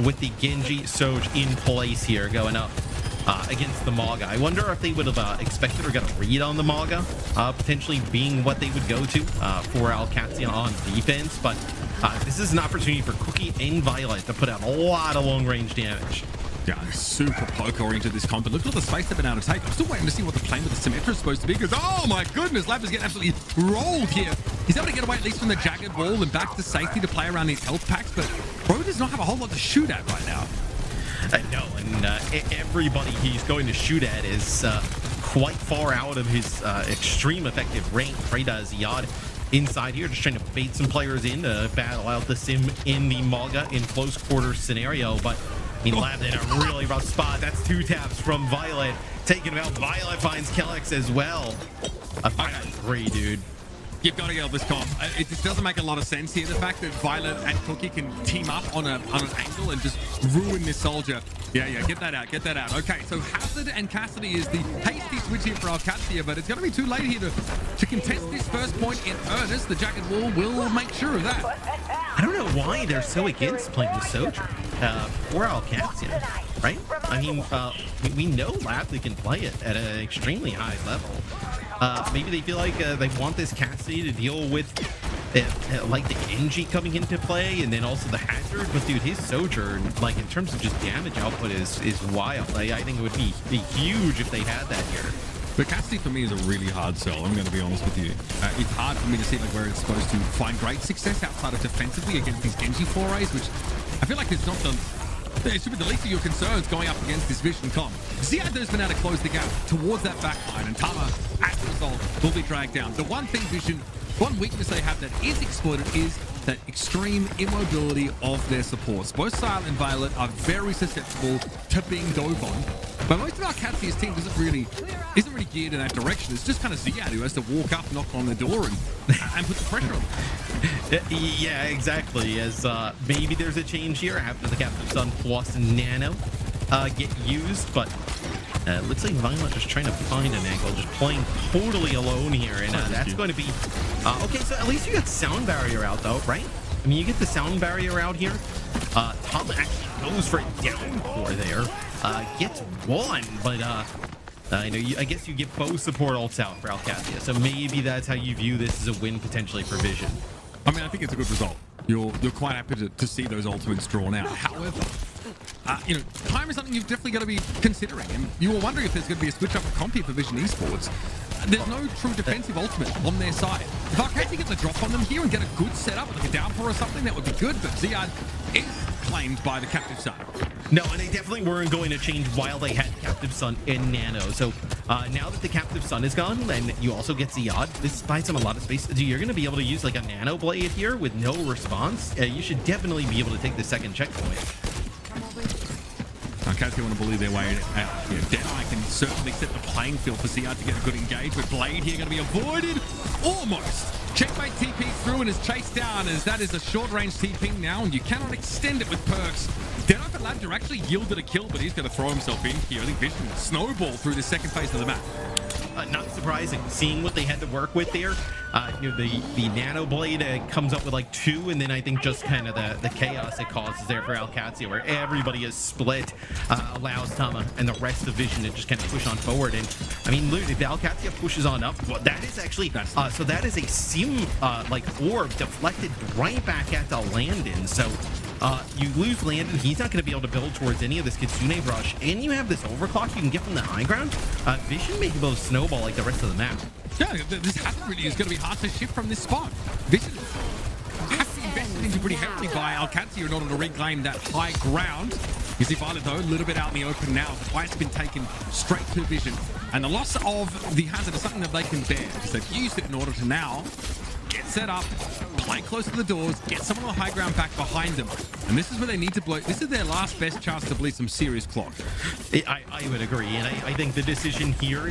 with the Genji Soj in place here going up against the Maga. I wonder if they would have expected or got a read on the Maga potentially being what they would go to for Alcatia on defense, but this is an opportunity for Cookie and Violet to put out a lot of long-range damage. Yeah, super poke-oriented this comp, but look at all the space they've been able to take. I'm still waiting to see what the plan with the Symmetra is supposed to be, because, oh my goodness, Lab is getting absolutely rolled here. He's able to get away at least from the jagged wall and back to safety to play around these health packs, but Bro does not have a whole lot to shoot at right now. No, and everybody he's going to shoot at is quite far out of his extreme effective range. Right, Ziad inside here, just trying to bait some players in to battle out the Sim in the Maga in close quarter scenario, but I mean, Lab in a really rough spot. That's 2 taps from Violet. Taking him out. Violet finds Kellex as well. A 5-3, dude. You've got to get this comp. It just doesn't make a lot of sense here. The fact that Violet and Cookie can team up on an angle and just ruin this soldier. Yeah, get that out, get that out. Okay, so Hazard and Cassidy is the hasty switch here for Alcatia, but it's going to be too late here to contest this first point in earnest. The jagged wall will make sure of that. I don't know why they're so against playing the Soldier for Alcatia, right? I mean, we know Lab can play it at an extremely high level. Maybe they feel like they want this Cassidy to deal with like the Genji coming into play, and then also the Hazard. But dude, his Soldier, like in terms of just damage output, is wild. I think it would be huge if they had that here. But Qadsiah for me is a really hard sell, I'm going to be honest with you. It's hard for me to see like where it's supposed to find great success outside of defensively against these Genji forays, which I feel like it's not it should be the least of your concerns going up against this Vision comp. Ziad has been able to close the gap towards that back line, and Tama, as a result, will be dragged down. The one thing Vision, one weakness they have that is exploited is that extreme immobility of their supports. Both Silent and Violet are very susceptible to being dove on, but most of Alcatia's team isn't really geared in that direction. It's just kind of Ziad who has to walk up, knock on the door, and put the pressure on them. Yeah, exactly. As maybe there's a change here after the Captain Sun Plus Nano get used, but looks like Violet just trying to find an angle, just playing totally alone here, and that's going to be okay. So at least you got sound barrier out though, right? I mean, you get the sound barrier out here. Tom actually goes for a downpour there, gets one, but I guess you get both support ults out for Alcatia, so maybe that's how you view this as a win potentially for Vision. I mean, I think it's a good result. You're quite happy to see those ultimates drawn out. However, time is something you've definitely got to be considering. And you were wondering if there's going to be a switch up of comp here for Vision Esports. There's no true defensive ultimate on their side. If Alcatia gets a drop on them here and get a good setup, like a downpour or something, that would be good. But Ziad is claimed by the Captive Sun. No, and they definitely weren't going to change while they had Captive Sun and Nano. So now that the Captive Sun is gone, and you also get Ziad, this buys them a lot of space. You're going to be able to use like a Nano Blade here with no response. You should definitely be able to take the second checkpoint. Alcatia want to bully their way out here. Deadeye can certainly set the playing field for Ziad to get a good engage with Blade here going to be avoided. Almost. Checkmate TP through and is chased down as that is a short-range TP now, and you cannot extend it with perks. Deadeye for Ladger actually yielded a kill, but he's going to throw himself in here. I think Vision will snowball through the second phase of the map. Not surprising, seeing what they had to work with there. You know, the Nano Blade comes up with like 2, and then I think just kind of the chaos it causes there for Alcatia, where everybody is split, allows Tama and the rest of Vision to just kind of push on forward. And I mean, look, if Alcatia pushes on up, well, that is actually so that is a sim like orb deflected right back at the Landon. So you lose Landon, he's not going to be able to build towards any of this Kitsune rush, and you have this overclock you can get from the high ground. Vision may be able to snowball like the rest of the map. Yeah, this really is going to be hard to shift from this spot. Vision has to be invested into pretty heavily by Alcatia in order to reclaim that high ground. You see Violet, though, a little bit out in the open now. The fight's been taken straight to Vision. And the loss of the hazard is something that they can bear, because they've used it in order to now get set up, play close to the doors, get some of the high ground back behind them. And this is where they need to blow. This is their last best chance to bleed some serious clock. I would agree, and I think the decision here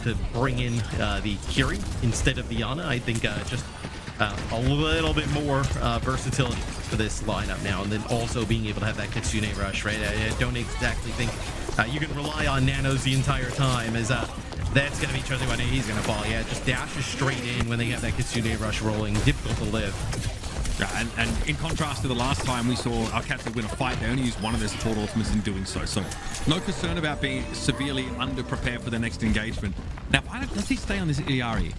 to bring in the Kiri instead of the Ana, I think just a little bit more versatility for this lineup now, and then also being able to have that Kitsune rush, right? I don't exactly think you can rely on Nanos the entire time, as that's going to be chosen when he's going to fall. Yeah, just dashes straight in when they have that Kitsune rush rolling. Difficult to live. Yeah, and in contrast to the last time we saw Alcatia win a fight, they only used one of their support ultimates in doing so. So no concern about being severely underprepared for the next engagement. Now, does he stay on this ERE?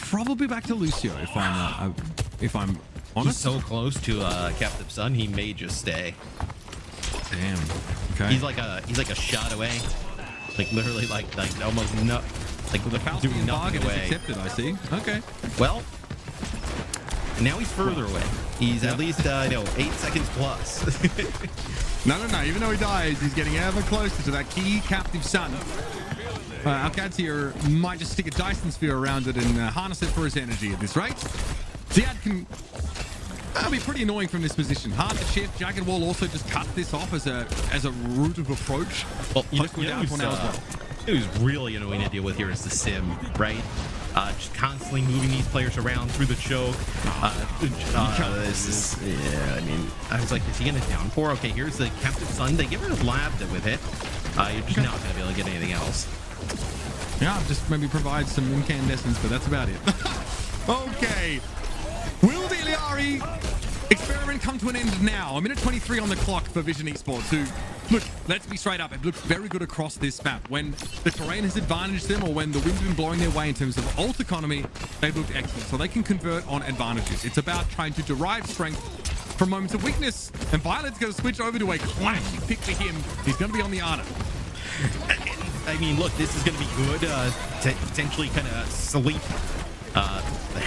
Probably back to Lucio, if I'm honest. He's so close to Captive Sun, he may just stay. Damn. Okay. He's like a shot away. Like literally, like almost not. Like the Faustian bargain is accepted. I see. Okay. Well, now he's further away. He's at least 8 seconds plus. No. Even though he dies, he's getting ever closer to that key Captive Sun. Alcatia might just stick a Dyson sphere around it and harness it for his energy at this rate. Ziad can be pretty annoying from this position. Hard to shift. Jagged Wall also just cut this off as a route of approach. Well, who's really annoying to deal with here is the Sim, right? Just constantly moving these players around through the choke. Yeah, I mean, I was like, is he going to down for? Okay, here's the Captive Sun. They give her a lab with it. You're just not going to be able to get anything else. Yeah, just maybe provide some incandescence, but that's about it. Okay. Will the Iliari experiment come to an end now? A minute 23 on the clock for Vision Esports, who, look, let's be straight up, it looked very good across this map. When the terrain has advantaged them, or when the wind's been blowing their way in terms of ult economy, they've looked excellent. So they can convert on advantages. It's about trying to derive strength from moments of weakness. And Violet's going to switch over to a classic pick for him. He's going to be on the Ana. I mean, look, this is going to be good to potentially kind of sleep. The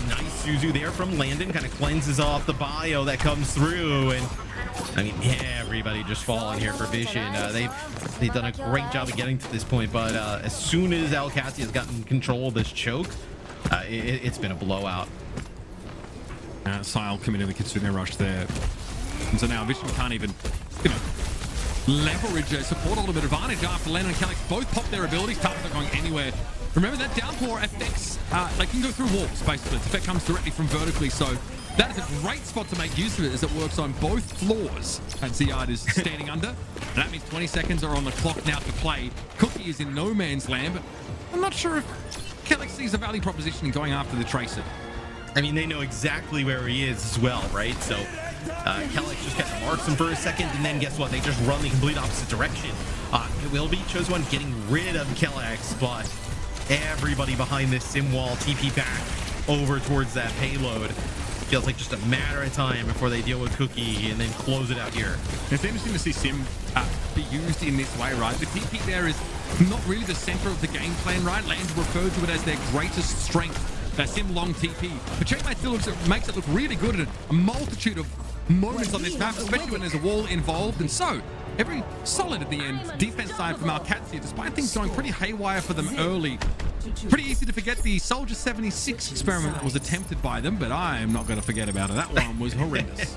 nice Suzu there from Landon kind of cleanses off the bio that comes through, and I mean, everybody just falling here for Vision. They've done a great job of getting to this point, but as soon as Alcatia has gotten control of this choke, it's been a blowout. Sile committing the Kitsune rush there, and so now Vision can't even, leverage a support ultimate advantage after Landon and Calyx both pop their abilities. Target's not going anywhere. Remember that downpour affects, they can go through walls basically. Its effect comes directly from vertically, so that is a great spot to make use of it as it works on both floors. And Ziad is standing under, and that means 20 seconds are on the clock now to play. Cookie is in no man's land, but I'm not sure if Calyx sees a value proposition in going after the Tracer. I mean, they know exactly where he is as well, right? So Calyx just kind of marks him for a second, and then guess what? They just run the complete opposite direction. It will be Chosen getting rid of Calyx, but everybody behind this sim wall TP back over towards that payload. Feels like just a matter of time before they deal with Cookie and then close it out here. It's interesting to see sim be used in this way, right? The TP there is not really the center of the game plan, right? Land referred to it as their greatest strength. That sim long TP. But Checkmate still makes it look really good at a multitude of moments on this map, especially when there's a wall involved. And so, every solid at the end, defense side from Alcatia, despite things going pretty haywire for them early. Pretty easy to forget the Soldier 76 experiment that was attempted by them, but I am not going to forget about it. That one was horrendous.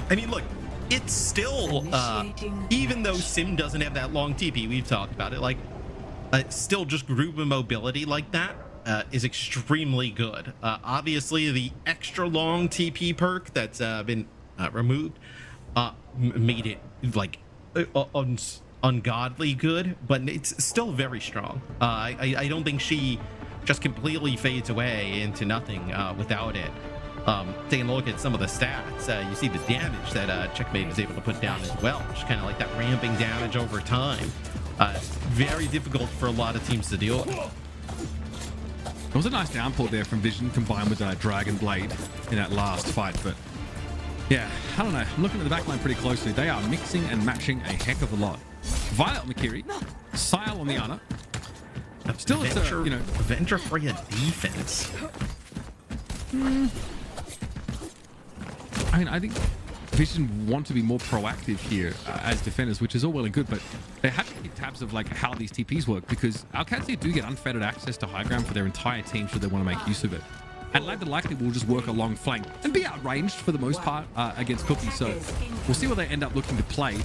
I mean, look, it's still, even though Sim doesn't have that long TP, we've talked about it, like, still just group mobility like that is extremely good. Obviously, the extra long TP perk that's been removed made it, like, ungodly good, but it's still very strong. I don't think she just completely fades away into nothing without it. Taking a look at some of the stats, you see the damage that Checkmate was able to put down as well, just kind of like that ramping damage over time. Very difficult for a lot of teams to deal with. It was a nice downpour there from Vision combined with Dragon Blade in that last fight, but yeah, I don't know. I'm looking at the backline pretty closely. They are mixing and matching a heck of a lot. Violet on the Kiri, Sile on the Ana. Still, it's a, you know, Avenger for your defense. I mean, I think Vision want to be more proactive here as defenders, which is all well and good, but they have to keep tabs of like how these TPs work, because Alcatia do get unfettered access to high ground for their entire team should they want to make use of it. And Lambda likely will just work along flank and be outranged for the most part against Cookie, so we'll see what they end up looking to play.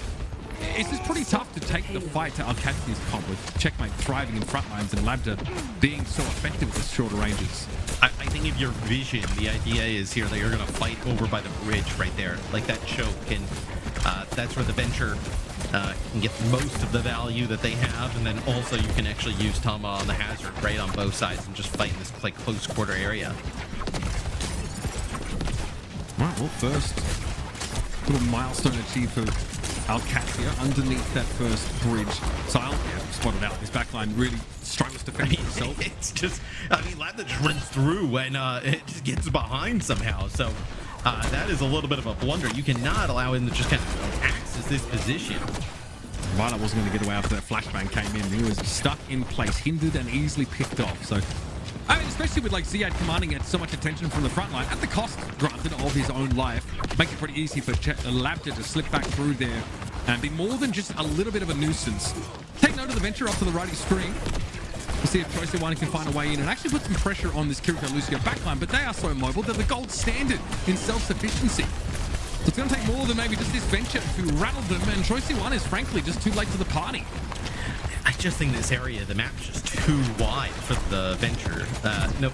It's just pretty tough to take the fight to Alcatia's comp with Checkmate thriving in front lines and Lambda being so effective with shorter ranges. I think if you're Vision, the idea is here that you're going to fight over by the bridge right there, like that choke, and that's where the Venture can get most of the value that they have, and then also you can actually use Tama on the hazard right on both sides and just fight in this like close quarter area. All right, well, first little milestone achieved for Alcatia underneath that first bridge. Sile, spotted out. His backline really struggles to defend himself. It's just, I mean, Lambda just runs through and it just gets behind somehow. So that is a little bit of a blunder. You cannot allow him to just kind of access this position. Violet wasn't going to get away after that flashbang came in. He was stuck in place, hindered and easily picked off. So, I mean, especially with like Ziad commanding it so much attention from the front line, at the cost, granted, of his own life, makes it pretty easy for Lambda to slip back through there and be more than just a little bit of a nuisance. Take note of the Venture up to the righty screen. We'll see if Qadsiah can find a way in and actually put some pressure on this Kiriko Lucio backline, but they are so mobile. They're the gold standard in self-sufficiency. So it's going to take more than maybe just this Venture to rattle them, and Qadsiah is frankly just too late to the party. I just think this area, the map's just too wide for the Venture. No.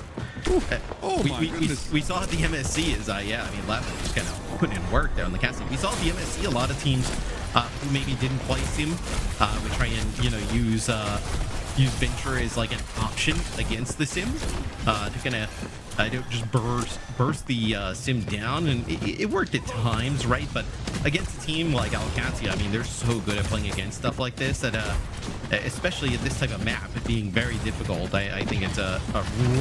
We saw the MSC is, yeah, I mean, Lambda just kind of putting in work there on the casting. We saw the MSC, a lot of teams who maybe didn't place him would try and, you know, use Venture as like an option against the Sim to kind of just burst the Sim down, and it worked at times, right? But against a team like Alcatia, I mean, they're so good at playing against stuff like this that especially at this type of map, it being very difficult, I think it's a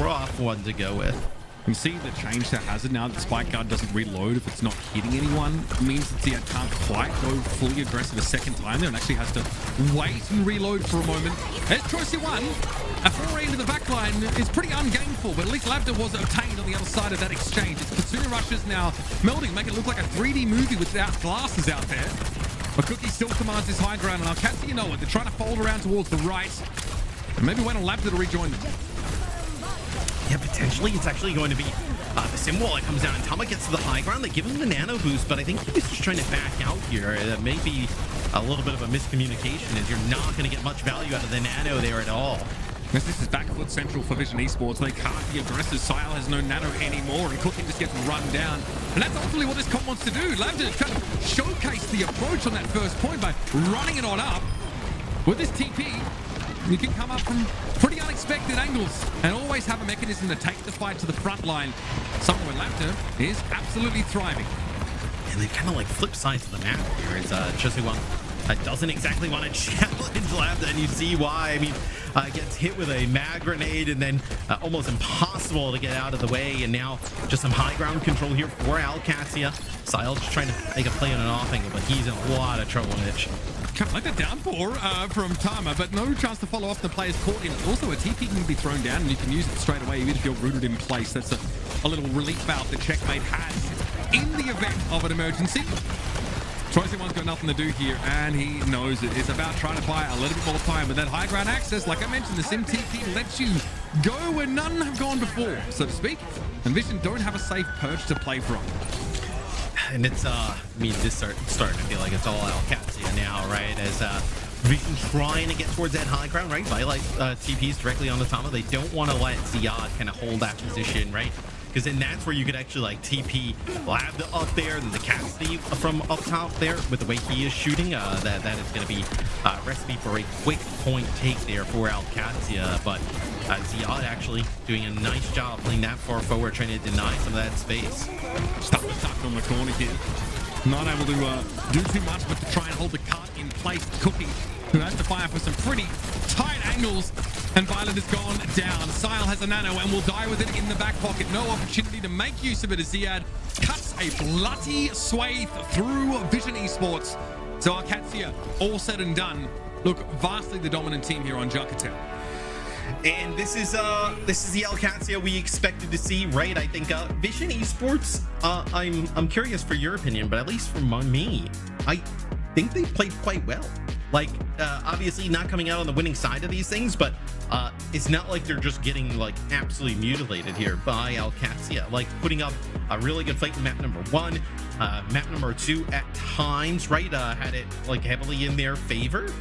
rough one to go with. You can see the change to Hazard now that Spike Guard doesn't reload if it's not hitting anyone. It means that Ziad can't quite go fully aggressive a second time there and actually has to wait and reload for a moment. As Qadsiah, a foray into the backline is pretty ungainful, but at least Lambda was obtained on the other side of that exchange. It's Kitsune rushes now melding, make it look like a 3D movie without glasses out there. But Cookie still commands this high ground, and Alcatia, you know what, they're trying to fold around towards the right. And maybe wait on Lambda to rejoin them. Yeah, potentially it's actually going to be the Sim wall that comes down and Tama gets to the high ground. They give him the nano boost, but I think he's just trying to back out here. That may be a little bit of a miscommunication, as you're not going to get much value out of the nano there at all. Yes, this is backfoot central for Vision Esports. They can't be aggressive. Sile has no nano anymore, and Cookie just gets run down. And that's ultimately what this comp wants to do. Lambda trying to showcase the approach on that first point by running it on up. With this TP, you can come up from pretty unexpected angles and always have a mechanism to take the fight to the front line. Somewhere where Lambda is absolutely thriving. And they kind of like flip sides of the map here. It's Qadsiah doesn't exactly want to challenge Lambda, and you see why. I mean, gets hit with a mag grenade and then almost impossible to get out of the way. And now just some high ground control here for Alcatia. Sile just trying to make a play on an off angle, but he's in a lot of trouble, Mitch. Kind of like the downpour from Tama, but no chance to follow off the players caught in. Also, a TP can be thrown down and you can use it straight away even if you're rooted in place. That's a little relief valve that Checkmate has. in the event of an emergency. Choicy One's got nothing to do here, and he knows it. It's about trying to buy a little bit more time. But that high ground access, like I mentioned, the Sim TP lets you go where none have gone before, so to speak. And Vision don't have a safe perch to play from. And it's, I mean, this starting to feel like it's all Alcatia now, right? As Vision trying to get towards that high ground, right? Violet TPs directly on the top. They don't want to let Ziyad kind of hold that position, right? Because then that's where you could actually like TP Lab up there, the Qadsiah from up top there with the way he is shooting. That is going to be a recipe for a quick point take there for Alcatia. But Ziyad actually doing a nice job playing that far forward, trying to deny some of that space. Stuck on the corner here. Not able to do too much, but to try and hold the cart in place. Cookie, who has to fire for some pretty tight angles. And Violet is gone down. Sile has a nano and will die with it in the back pocket. No opportunity to make use of it as Ziyad cuts a bloody swathe through Vision Esports. So Alcatia, all said and done, look vastly the dominant team here on Junkertown. And this is the Alcatia we expected to see, right? I think Vision Esports. I'm curious for your opinion, but at least for me, I think they played quite well. Like, obviously not coming out on the winning side of these things, but it's not like they're just getting like absolutely mutilated here by Alcatia. Like putting up a really good fight in map number 1, map number 2 at times, right? Had it like heavily in their favor.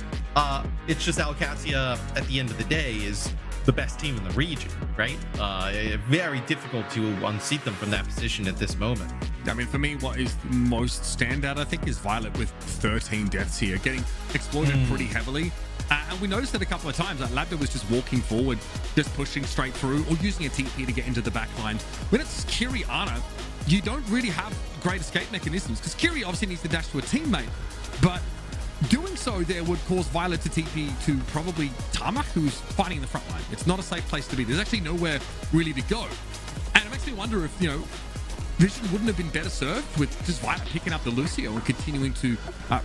It's just Alcatia at the end of the day is the best team in the region, right? Very difficult to unseat them from that position at this moment. I mean, for me, what is most standout, I think, is Violet with 13 deaths here, getting exploited pretty heavily. And we noticed it a couple of times. Labda was just walking forward, just pushing straight through, or using a TP to get into the back line. When it's Kiri Ana, you don't really have great escape mechanisms, because Kiri obviously needs to dash to a teammate, but doing so there would cause Violet to TP to probably Tarmac, who's fighting in the front line. It's not a safe place to be. There's actually nowhere really to go. And it makes me wonder if, you know, Vision wouldn't have been better served with just Violet picking up the Lucio and continuing to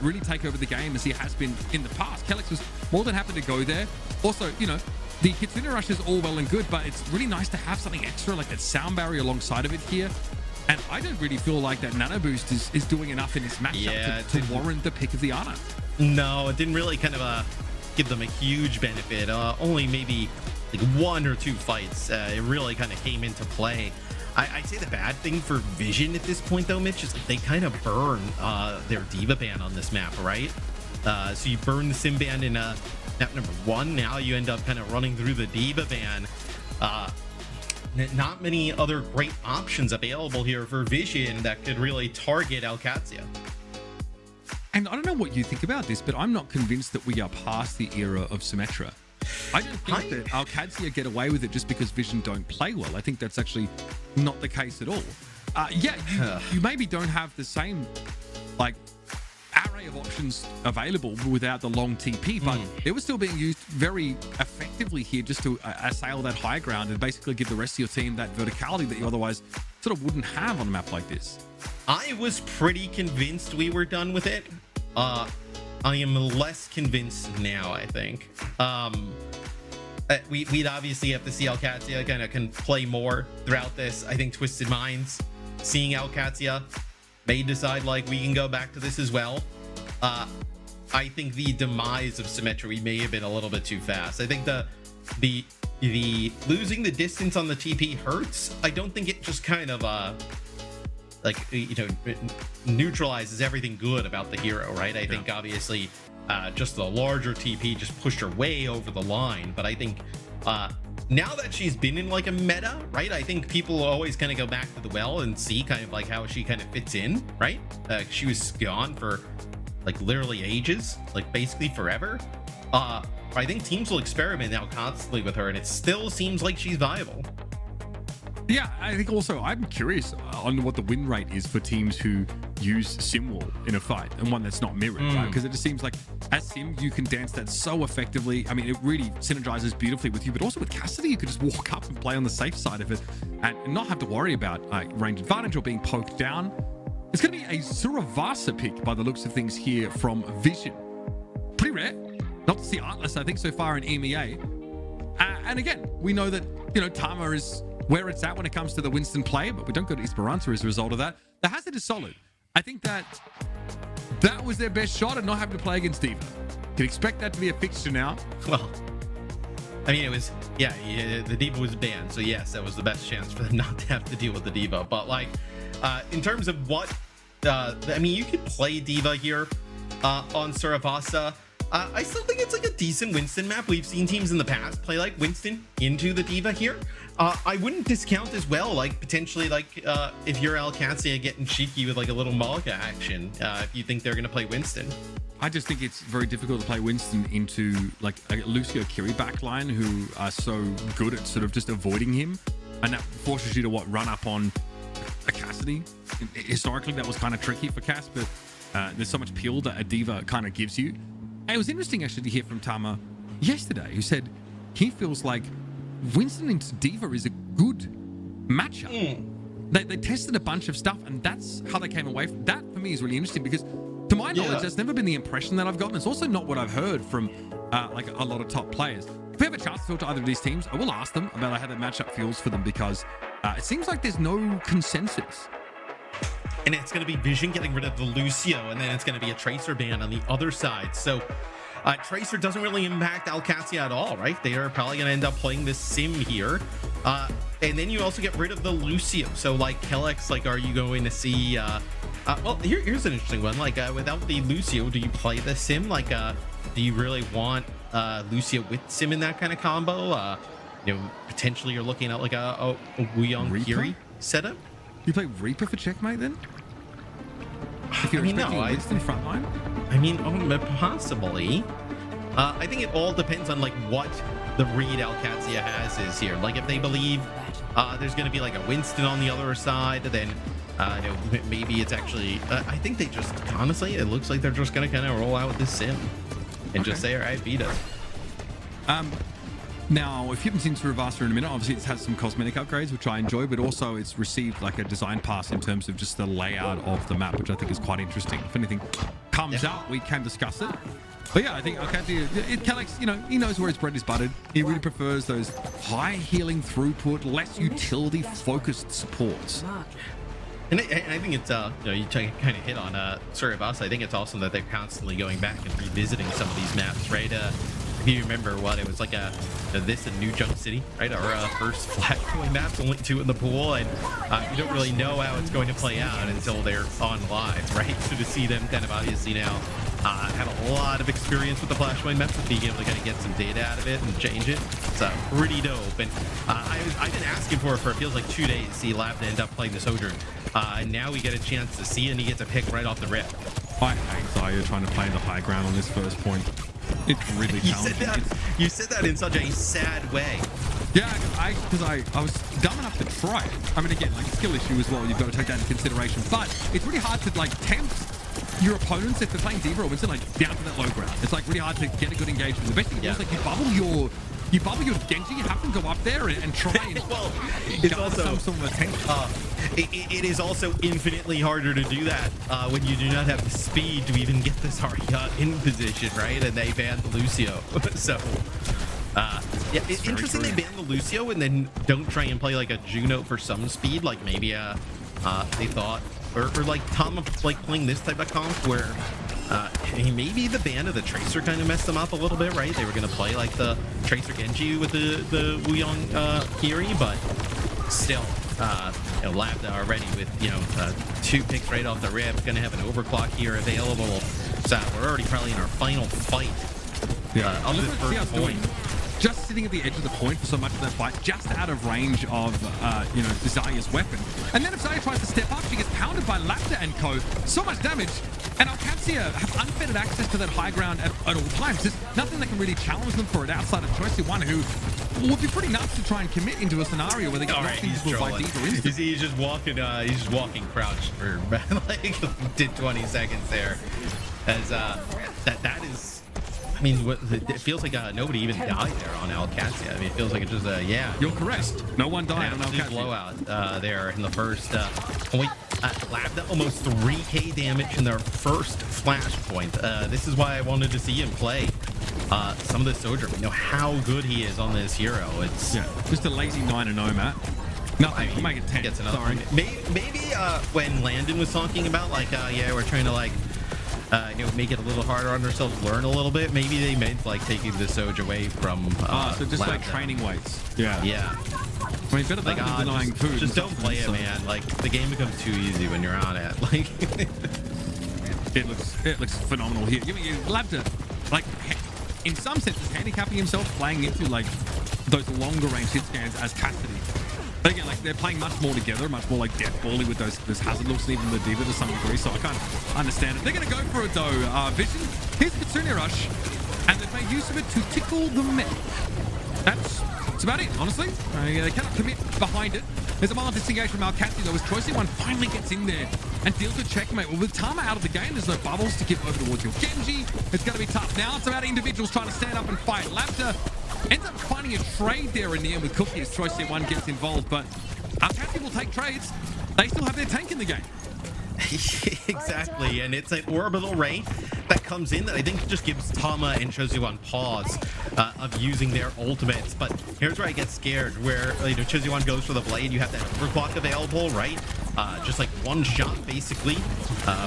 really take over the game as he has been in the past. Kellex was more than happy to go there. Also, you know, the Kitsune Rush is all well and good, but it's really nice to have something extra like that sound barrier alongside of it here. And I don't really feel like that nano boost is doing enough in this matchup to warrant the pick of the Ana. No, it didn't really kind of give them a huge benefit. Only maybe like 1 or 2 fights. It really kind of came into play. I'd say the bad thing for Vision at this point, though, Mitch, is like they kind of burn their Diva ban on this map, right? So you burn the Sim ban in map number 1. Now you end up kind of running through the Diva ban. Not many other great options available here for Vision that could really target Alcatia. And I don't know what you think about this, but I'm not convinced that we are past the era of Symmetra. I don't think that Alcatia get away with it just because Vision don't play well. I think that's actually not the case at all. You maybe don't have the same like array of options available without the long TP, but they were still being used very effectively here just to assail that high ground and basically give the rest of your team that verticality that you otherwise sort of wouldn't have on a map like this. I was pretty convinced we were done with it. I am less convinced now, I think. We'd obviously have to see Alcatia kind of can play more throughout this. I think Twisted Minds, seeing Alcatia, may decide like we can go back to this as well. I think the demise of Symmetry may have been a little bit too fast. I think the losing the distance on the TP hurts. I don't think it just kind of like, you know, it neutralizes everything good about the hero, right? I think obviously just the larger TP just pushed her way over the line. But I think now that she's been in like a meta, right? I think people always kind of go back to the well and see kind of like how she kind of fits in, right? She was gone for like literally ages, like basically forever. I think teams will experiment now constantly with her, and it still seems like she's viable. Yeah, I think also I'm curious on what the win rate is for teams who use Simwall in a fight and one that's not mirrored, right? Because it just seems like as Sim, you can dance that so effectively. I mean, it really synergizes beautifully with you, but also with Cassidy, you could just walk up and play on the safe side of it and not have to worry about range advantage or being poked down. It's going to be a Suravasa pick by the looks of things here from Vision. Pretty rare. Not to see Artless, I think, so far in EMEA. And again, we know that, you know, Tama is where it's at when it comes to the Winston play, but we don't go to Esperanza as a result of that. The Hazard is solid. I think that was their best shot at not having to play against D.Va. Can expect that to be a fixture now. Well, I mean, it was, yeah, the D.Va was banned, so yes, that was the best chance for them not to have to deal with the D.Va. But like, in terms of what, I mean, you could play D.Va here on Surabasa. I still think it's like a decent Winston map. We've seen teams in the past play like Winston into the D.Va here. I wouldn't discount as well, like potentially like if you're Alcatia getting cheeky with like a little Malga action, if you think they're going to play Winston. I just think it's very difficult to play Winston into like a Lucio Kiri backline who are so good at sort of just avoiding him. And that forces you to run up on a Cassidy. Historically, that was kind of tricky for Cass, but there's so much peel that a D.Va kind of gives you. And it was interesting actually to hear from Tama yesterday, who said he feels like Winston into D.Va is a good matchup. They tested a bunch of stuff, and that's how they came away from that. For me, is really interesting because, to my knowledge, that's never been the impression that I've gotten. It's also not what I've heard from like a lot of top players. If we have a chance to talk to either of these teams, I will ask them about how that matchup feels for them, because it seems like there's no consensus. And it's going to be Vision getting rid of the Lucio, and then it's going to be a Tracer ban on the other side. So Tracer doesn't really impact Alcatia at all, right? They are probably going to end up playing this sim here. And then you also get rid of the Lucio. So like Kellex, like, are you going to see well, here's an interesting one. Like without the Lucio, do you play the sim? Like do you really want Lucio with sim in that kind of combo? You know, potentially you're looking at like a Lijiang Kiri setup. You play Reaper for checkmate then? If you're expecting a Winston frontline? I mean, possibly. I think it all depends on like what the read Alcatia has is here. Like if they believe there's going to be like a Winston on the other side, then you know, maybe it's actually. I think they just honestly, it looks like they're just going to kind of roll out with this sim and just say, all right, beat us. Now, if you haven't seen Surabasa in a minute, obviously it has some cosmetic upgrades, which I enjoy, but also it's received like a design pass in terms of just the layout of the map, which I think is quite interesting. If anything comes out, we can discuss it. But yeah, I think Kellex, you know, he knows where his bread is buttered. He really prefers those high healing throughput, less utility focused supports. And I think it's, you know, you kind of hit on Surabasa. I think it's awesome that they're constantly going back and revisiting some of these maps, right? If you remember what it was like this in New Jump City, right? Our first Flashpoint maps, only 2 in the pool, and you don't really know how it's going to play out until they're on live, right? So to see them kind of obviously now have a lot of experience with the Flashpoint maps, and being able to kind of get some data out of it and change it, it's pretty dope. And I've been asking for it for it feels like 2 days to see Labda end up playing the Sojourn. And now we get a chance to see, and he gets a pick right off the rip. I hate Xayah trying to play the high ground on this first point. It's really challenging. You said that in such a sad way. Yeah, because I was dumb enough to try it. I mean, again, like skill issue as well, you've got to take that into consideration. But it's really hard to like tempt your opponents if they're playing D.Va or Winston like down to that low ground. It's like really hard to get a good engagement. The best thing is like you bubble your Genji, you have to go up there and try and well, it's also some sort of attention. It is also infinitely harder to do that when you do not have the speed to even get this Zarya in position, right? And they banned the Lucio. So, yeah, it's interesting they banned the Lucio and then don't try and play like a Juno for some speed. Like maybe they thought, or like Tom like playing this type of comp where maybe the ban of the Tracer kind of messed them up a little bit, right? They were going to play like the Tracer Genji with the Lijiang Kiri, but still, you know, Labda already with, you know, 2 picks right off the rip, going to have an overclock here available. So we're already probably in our final fight on this first point. Just sitting at the edge of the point for so much of that fight, just out of range of, you know, Xayah's weapon. And then if Xayah tries to step up, she gets pounded by Labda and co. So much damage. And Alcatia have unfettered access to that high ground at all times. There's nothing that can really challenge them for it outside of Choice One, who would be pretty nuts to try and commit into a scenario where they get knocked into by D.Va. He's just walking crouched for like 20 seconds there. As that is, I mean, it feels like nobody even died there on Alcatia. I mean, it feels like it's just yeah. You're correct. No one died on Alcatia. Blowout there in the first point. Labda almost 3k damage in their first Flashpoint. This is why I wanted to see him play some of the Sojourn. We know how good he is on this hero. It's just a lazy 9-0, Matt. Nothing. We'll make it 10. Gets another Sorry. one. Maybe when Landon was talking about like, yeah, we're trying to like, make it a little harder on ourselves, learn a little bit. Maybe they meant like taking the Soj away from. So just like training weights. Yeah. Yeah. I mean, better than denying food. Just don't play it, man. Like the game becomes too easy when you're on it. Like. It looks phenomenal here. You love to, like, in some senses, handicapping himself playing into like those longer range hit scans as Cassidy. But again, like they're playing much more together, much more like death bally with those hazard looks, and even the diva to some degree. So I can't understand it. They're gonna go for it though. Vision. Here's the Kitsune Rush, and they've made use of it to tickle the mech. That's about it, honestly. They cannot commit behind it. There's a mild disengage from Alcatia though, as Qadsiah finally gets in there and deals a checkmate. Well, with Tama out of the game, there's no bubbles to give over towards your Genji. It's going to be tough. Now it's about individuals trying to stand up and fight. Lambda ends up finding a trade there in the end with Cookie as Qadsiah gets involved, but Alcatia will take trades. They still have their tank in the game. Exactly, and it's an orbital ray that comes in that I think just gives Tama and Qadsiah pause of using their ultimates. But here's where I get scared, where Qadsiah goes for the blade, you have that overclock available, right? Just like one shot basically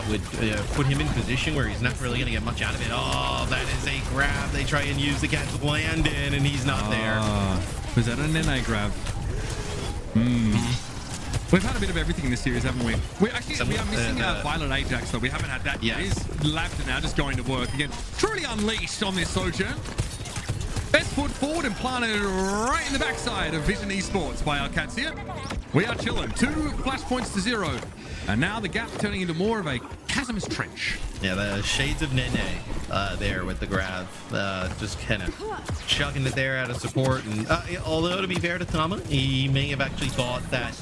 would put him in position where he's not really gonna get much out of it. Oh, that is a grab. They try and use the catch Landon, and he's not there. Was that an NA grab? We've had a bit of everything in this series, haven't we? We are missing Violet Ajax, though. We haven't had that yet. He's Lambda now, just going to work again. Truly unleashed on this Sojourn. Best foot forward and planted right in the backside of Vision Esports by Alcatia. We are chilling. 2 flashpoints to 0. And now the gap turning into more of a chasm's trench. Yeah, the shades of Nene there with the grab. Just kind of chugging it there out of support. And although, to be fair to Tama, he may have actually thought that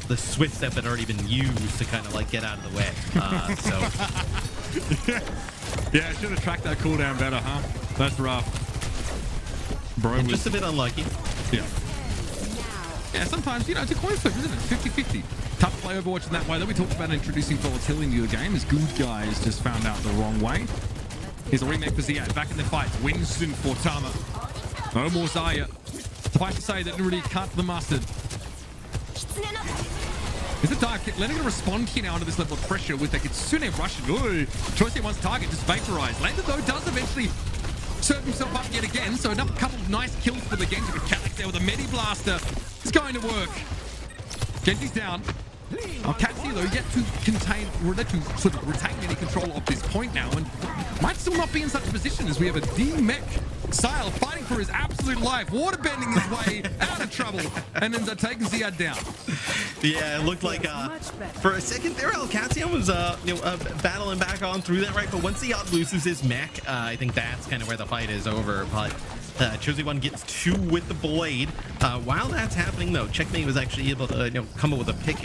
the Swift step had already been used to kind of like get out of the way. Yeah, I should have tracked that cooldown better, huh? That's rough. Bro was just a bit unlucky. Yeah. Yeah, sometimes, it's a coin flip, isn't it? 50-50. Tough to play Overwatch in that way. That we talked about introducing volatility into the game as good guys just found out the wrong way. Here's a remake for Ziad. Back in the fight. Winston for Tama. No more Zaya. Suffice to say that didn't really cut the mustard. Is it dark? Letting it respond here now under this level of pressure with the Kitsune Russian. Ooh, Qadsiah one's target just vaporized. Landon though does eventually serve himself up yet again, so another couple of nice kills for the Genji with Calyx there with a Medi Blaster. It's going to work. Genji's down. Alcatia though yet to contain, or to sort of retain any control of this point now, and might still not be in such a position as we have a D-Mech Sile fighting for his absolute life, waterbending his way out of trouble, and ends up taking Ziad down. Yeah, it looked like for a second there, Alcatia was battling back on through that, right? But once Ziad loses his mech, I think that's kind of where the fight is over. But Qadsiah gets 2 with the blade. While that's happening, though, Checkmate was actually able to come up with a pick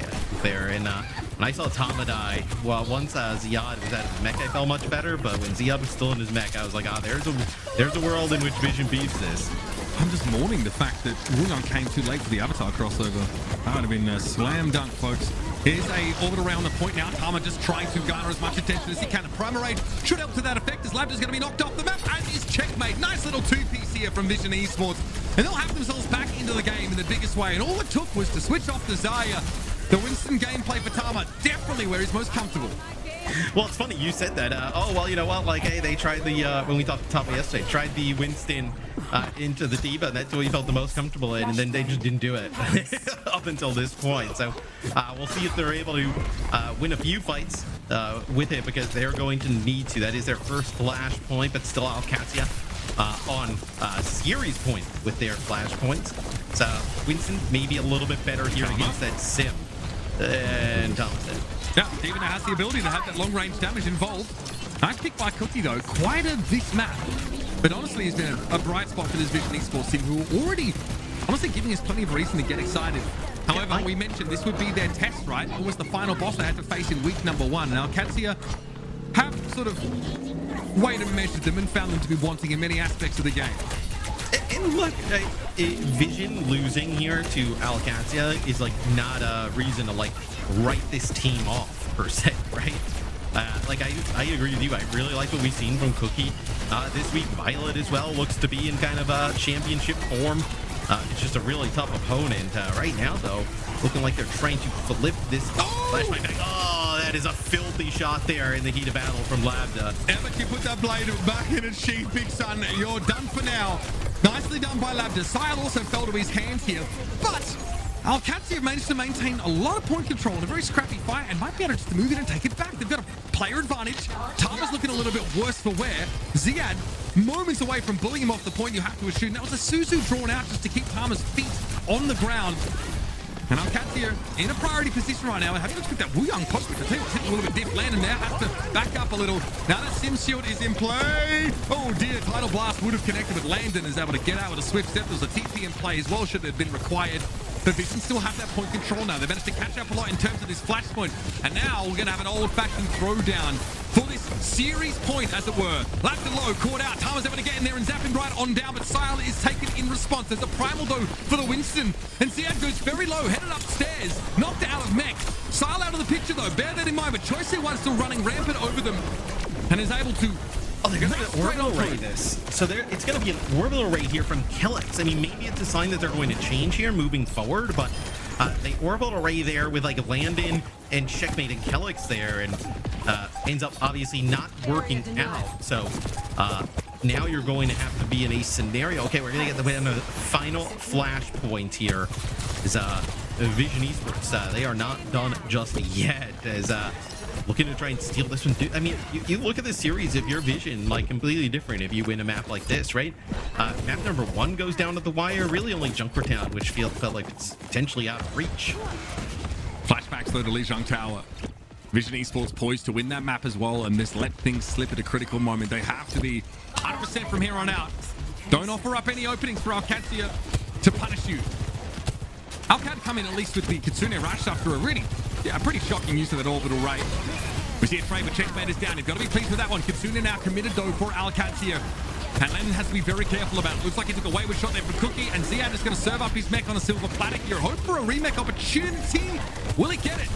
there. And when I saw Tama die, well, once Ziad was out of his mech, I felt much better. But when Ziad was still in his mech, I was like, there's a world in which Vision beats this. I'm just mourning the fact that Ruyon came too late for the Avatar crossover. That would have been a slam dunk, folks. Here's a orbit around the point now. Tama just trying to garner as much attention as he can. A Primarade should help to that effect as Lambda's going to be knocked off the map. And is Checkmate. Nice little 2-piece here from Vision Esports. And they'll have themselves back into the game in the biggest way. And all it took was to switch off the Zaya. The Winston gameplay for Tama, definitely where he's most comfortable. Well, it's funny you said that. Oh, well, you know what? Like, hey, they tried the, when we talked to Tama yesterday, tried the Winston into the D.Va, and that's what he felt the most comfortable in, and then they just didn't do it up until this point. So we'll see if they're able to win a few fights with it, because they're going to need to. That is their first Flashpoint, but still Alcatia on series point with their Flashpoints. So Winston maybe a little bit better here against that Sim. And Thomas did. Yeah, Steven has the ability to have that long-range damage involved. Nice pick by Cookie, though. Quite a this map. But honestly, it's been a bright spot for this Vision Esports team, who are already, honestly, giving us plenty of reason to get excited. However, we mentioned this would be their test, right? It was the final boss they had to face in week number 1. And Alcatia have sort of weighed and measured them and found them to be wanting in many aspects of the game. And look, Vision losing here to Alcatia is like not a reason to like write this team off per se, right? Like I agree with you. I really like what we've seen from Cookie this week. Violet as well looks to be in kind of a championship form. It's just a really tough opponent. Right now, though, looking like they're trying to flip this flashpoint back. Oh, that is a filthy shot there in the heat of battle from Labda. Alcatia put that blade back in its sheath, big son. You're done for now. Nicely done by Labda. Sile also fell to his hands here, but Alcatia managed to maintain a lot of point control in a very scrappy fight and might be able to just move it and take it back. They've got a player advantage. Tama's looking a little bit worse for wear. Ziad, moments away from bullying him off the point, you have to assume. That was a Suzu drawn out just to keep Tama's feet on the ground. And Alcatia in a priority position right now. Having a look at that Lijiang Tower, I tell you what's hitting a little bit diff. Landon now has to back up a little. Now that Sim Shield is in play. Oh dear, Tidal Blast would have connected, but Landon is able to get out with a swift step. There's a TP in play as well, should have been required. But Vision still have that point control now. They managed to catch up a lot in terms of this flashpoint. And now we're going to have an old-fashioned throwdown for this series point, as it were. Left and low, caught out. Tama's able to get in there and zap him right on down, but Sile is taken in response. There's a primal, though, for the Winston. And Ziad goes very low, headed upstairs, knocked out of mech. Sile out of the picture, though. Bear that in mind, but Qadsiah still running rampant over them and is able to... Oh, they're going to orbital ray this. So it's going to be an orbital ray here from Killix. I mean, maybe it's a sign that they're going to change here moving forward, but they orbital ray there with like Landon and Checkmate and Killix there, and ends up obviously not working out. So now you're going to have to be in a scenario. Okay, we're going to get the final flashpoint here. Is Vision Esports. They are not done just yet. As looking to try and steal this one. I mean, you look at the series of your Vision like completely different if you win a map like this, right? Map number 1 goes down to the wire. Really only Junkertown, which felt like it's potentially out of reach. Flashbacks though to Lijiang Tower. Vision Esports poised to win that map as well, and this let things slip at a critical moment. They have to be 100% from here on out. Don't offer up any openings for Alcatia to punish you. Alcatia come in at least with the Kitsune rush after a pretty shocking use of that orbital ray. We see a frame, but Checkmate is down. You've got to be pleased with that one. Kitsune now committed though for Alcatia. And Lennon has to be very careful about it. Looks like he took a wayward shot there for Cookie, and Ziad is going to serve up his mech on a silver platter here. Hope for a remake opportunity. Will he get it?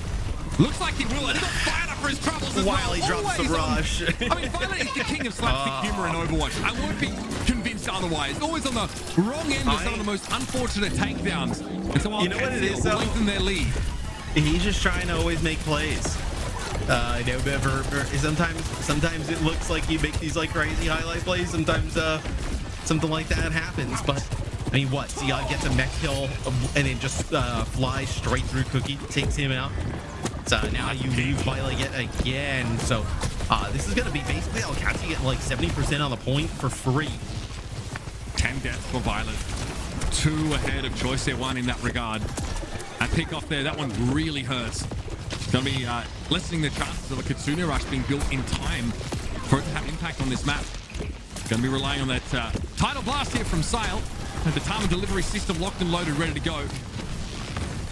Looks like he will, and he got fired up for his troubles as While he drops the rush. I mean, Violet is the king of slapstick humor in Overwatch. I won't be convinced otherwise. Always on the wrong end of some of the most unfortunate takedowns. And so you know what it is, though? Lengthen their lead. He's just trying to always make plays. You know, sometimes it looks like you make these like crazy highlight plays. Sometimes something like that happens. But I mean, what? Ziad gets a mech kill and it just flies straight through Cookie, takes him out. So now you lose Violet yet again. So this is going to be basically Alcatia getting like 70% on the point for free. 10 deaths for Violet. 2 ahead of Qadsiah 1 in that regard. That pick off there, that one really hurts. It's going to be lessening the chances of a Kitsune rush being built in time for it to have impact on this map. Going to be relying on that Tidal Blast here from Sile. And the Tama delivery system locked and loaded, ready to go.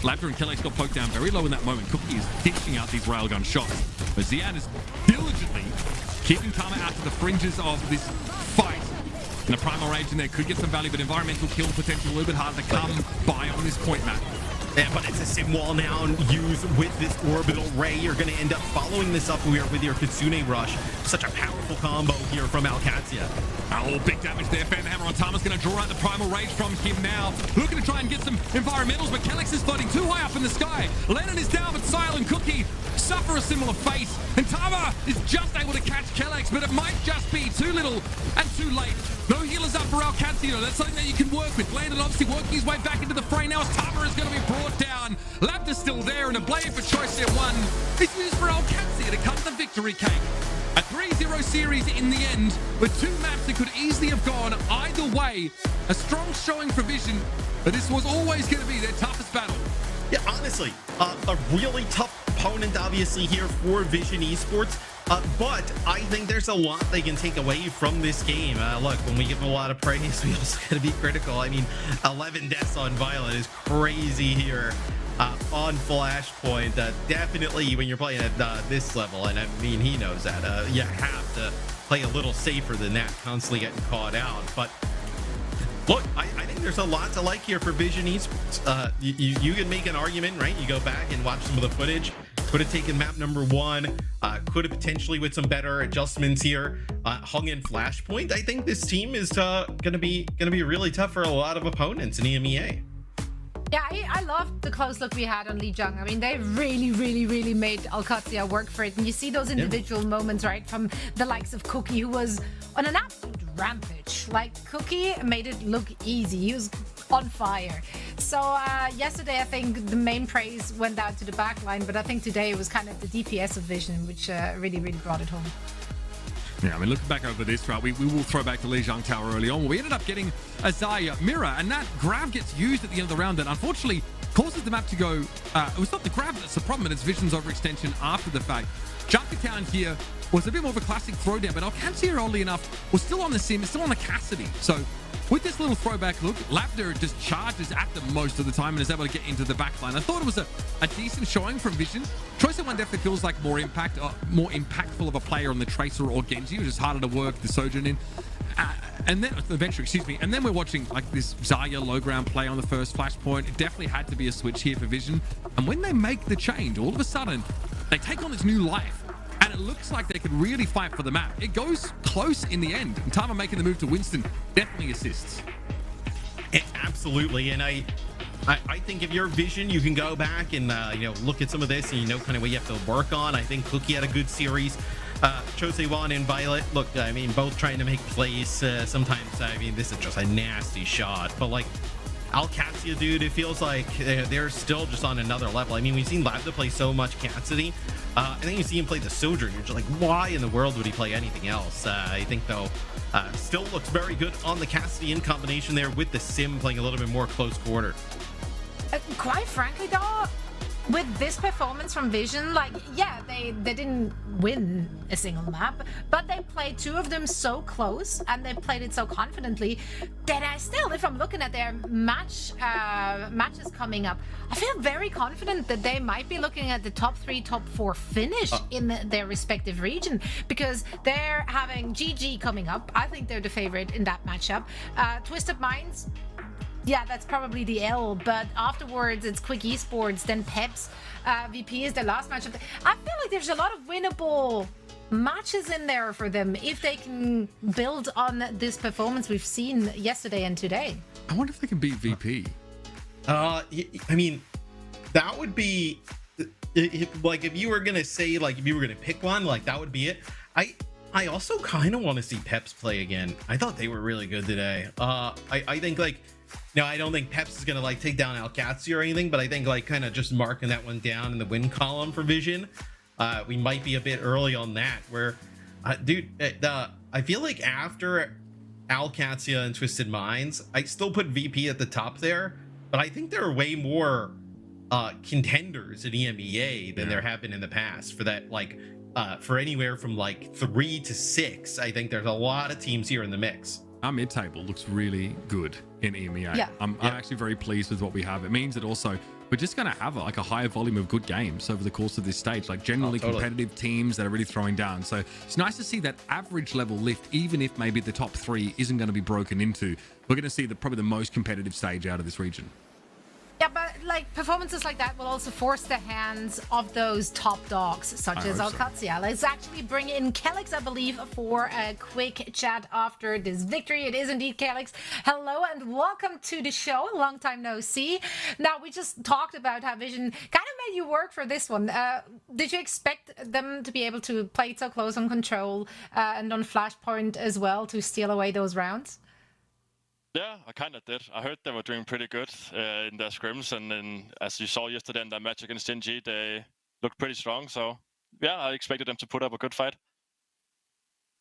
Labda and Killix got poked down very low in that moment. Cookie is dishing out these railgun shots. But Ziad is diligently keeping Tama out to the fringes of this fight. And a primal rage in there could get some value, but environmental kill potential a little bit harder to come by on this point map. Yeah, but it's a sim wall now used with this orbital ray. You're going to end up following this up here with your Kitsune rush. Such a powerful combo here from Alcatia. Oh, big damage there. Fan the hammer on Tama's going to draw out the primal rage from him now. Looking to try and get some environmentals, but Killix is floating too high up in the sky. Lennon is down, but Sile and Cookie suffer a similar fate. And Tama is just able to catch Killix, but it might just be too little and too late. No healers up for Alcatia. That's something that you can work with. Landon obviously working his way back into the fray now as Tama is going to be brought down. Labda's still there, and a blade for Qadsiah 1 is used for Alcatia to cut the victory cake. A 3-0 series in the end, with 2 maps that could easily have gone either way. A strong showing for Vision, but this was always going to be their toughest battle. Yeah, honestly, a really tough opponent, obviously, here for Vision Esports. But I think there's a lot they can take away from this game. Look, when we give them a lot of praise, we also got to be critical. I mean, 11 deaths on Violet is crazy here on Flashpoint. Definitely when you're playing at this level, and I mean, he knows that, you have to play a little safer than that, constantly getting caught out. But look, I think there's a lot to like here for Vision Esports. You can make an argument, right? You go back and watch some of the footage. could have taken map number 1, could have potentially with some better adjustments here hung in Flashpoint. I think this team is gonna be really tough for a lot of opponents in EMEA. Yeah, I loved the close look we had on Lijiang. I mean, they really made Alcatia work for it. And you see those individual moments, right, from the likes of Cookie, who was on an absolute rampage. Like, Cookie made it look easy. He was on fire. So yesterday, I think the main praise went out to the back line, but I think today it was kind of the DPS of Vision, which really brought it home. Yeah, I mean, looking back over this, right, we will throw back to Lijiang Tower early on. We ended up getting a Xayah mirror, and that grab gets used at the end of the round that unfortunately causes the map to go... it was not the grab that's the problem, and it's Vision's overextension after the fact. Junkertown here was a bit more of a classic throwdown, but Alcatia, oddly enough, was still on the sim, still on the Cassidy. So with this little throwback look, Lavender just charges at them most of the time and is able to get into the backline. I thought it was a decent showing from Vision. Choice of One definitely feels like more impactful of a player on the Tracer or Genji, which is harder to work the Sojourn in. And then the Venture, excuse me. And then we're watching like this Xayah low ground play on the first Flashpoint. It definitely had to be a switch here for Vision. And when they make the change, all of a sudden, they take on this new life. And it looks like they could really fight for the map. It goes close in the end. And Tama making the move to Winston definitely assists. Absolutely. And I think if you're Vision, you can go back and look at some of this and you know kind of what you have to work on. I think Cookie had a good series. Qadsiah and Violet, look, I mean, both trying to make plays. Sometimes, I mean, this is just a nasty shot. But like Alcatia, dude, it feels like they're still just on another level. I mean, we've seen Lavda play so much Cassidy. And then you see him play the Sojourn. You're just like, why in the world would he play anything else? I think, though, still looks very good on the Cassidy in combination there with the Sim playing a little bit more close quarter. Quite frankly, though, with this performance from Vision, like, yeah, they didn't win a single map, but they played 2 of them so close and they played it so confidently that I still, if I'm looking at their matches coming up, I feel very confident that they might be looking at the top 3, top 4 finish in their respective region, because they're having GG coming up. I think they're the favorite in that matchup. Twisted Minds, yeah, that's probably the L, but afterwards it's Quick Esports, then Peps. VP is the last matchup. I feel like there's a lot of winnable matches in there for them if they can build on this performance we've seen yesterday and today. I wonder if they can beat VP. I mean, that would be like if you were gonna say, like, if you were gonna pick one, like that would be it. I also kind of want to see Peps play again. I thought they were really good today. I think, like, no, I don't think Peps is gonna like take down Alcatia or anything, but I think like kind of just marking that one down in the win column for Vision, we might be a bit early on that. Where, dude, I feel like after Alcatia and Twisted Minds, I still put VP at the top there, but I think there are way more contenders in EMEA than there have been in the past for that, like, for anywhere from like 3 to 6. I think there's a lot of teams here in the mix. Our mid-table looks really good in EMEA. Yeah. I'm actually very pleased with what we have. It means that also we're just going to have like a higher volume of good games over the course of this stage, like generally competitive teams that are really throwing down. So it's nice to see that average level lift, even if maybe the top 3 isn't going to be broken into. We're going to see probably the most competitive stage out of this region. Yeah, but like performances like that will also force the hands of those top dogs, such as Alcatia. So. Let's actually bring in Kelix, I believe, for a quick chat after this victory. It is indeed Kelix. Hello and welcome to the show. Long time no see. Now, we just talked about how Vision kind of made you work for this one. Did you expect them to be able to play it so close on Control and on Flashpoint as well to steal away those rounds? Yeah, I kind of did. I heard they were doing pretty good in their scrims, and then as you saw yesterday in that match against Genji, they looked pretty strong. So yeah, I expected them to put up a good fight.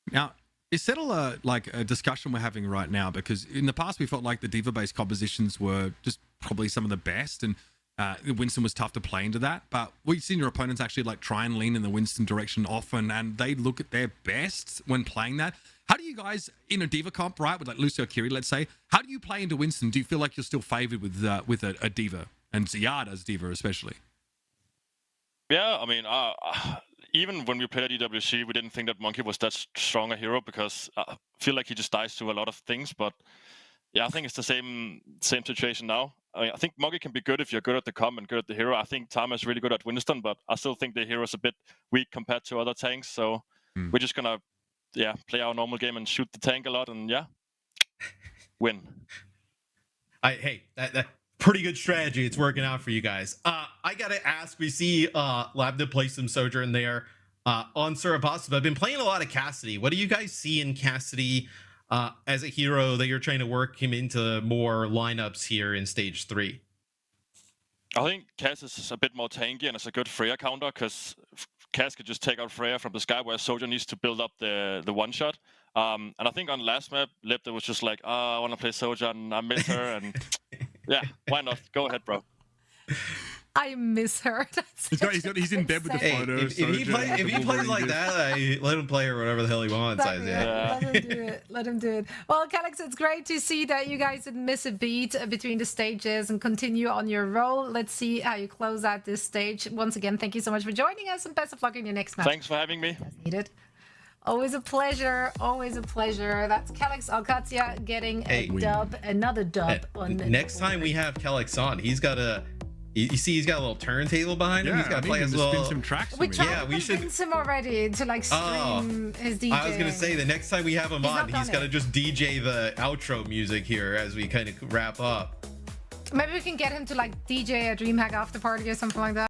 Now, is that a discussion we're having right now? Because in the past, we felt like the diva-based compositions were just probably some of the best, and Winston was tough to play into that. But we've seen your opponents actually like try and lean in the Winston direction often, and they look at their best when playing that. How do you guys, in a diva comp, right, with like Lucio Kiri, let's say, how do you play into Winston? Do you feel like you're still favored with a diva, and Xayah as diva especially? Yeah, I mean, even when we played at EWC, we didn't think that Monkey was that strong a hero, because I feel like he just dies to a lot of things. But yeah, I think it's the same situation now. I think Monkey can be good if you're good at the comp and good at the hero. I think Tama is really good at Winston, but I still think the hero is a bit weak compared to other tanks. So we're just gonna play our normal game and shoot the tank a lot and win. Hey, that pretty good strategy. It's working out for you guys. I gotta ask, we see Labda play some Sojourn there on Surapasa, but I've been playing a lot of Cassidy. What do you guys see in Cassidy as a hero that you're trying to work him into more lineups here in stage 3? I think Cass is a bit more tanky and it's a good Freya counter because Cass could just take out Freya from the sky, where Soldier needs to build up the one shot. And I think on last map, Lepta was just like, I want to play Soldier and I miss her. And why not? Go ahead, bro. I miss her. He's in bed with the photo. If he plays like that, let him play or whatever the hell he wants. Let him do it. Let him do it. Well, Calix, it's great to see that you guys didn't miss a beat between the stages and continue on your roll. Let's see how you close out this stage. Once again, thank you so much for joining us and best of luck in your next match. Thanks for having me. As needed. Always a pleasure. Always a pleasure. That's Calix Alcatia getting a dub, another dub. Next time we have Calix on, he's got a... You see, he's got a little turntable behind him. He's got to play his little. Spin some tracks. We should convince him already to like stream his DJ. I was gonna say the next time we have him on, he's got to just DJ the outro music here as we kind of wrap up. Maybe we can get him to like DJ a DreamHack after party or something like that.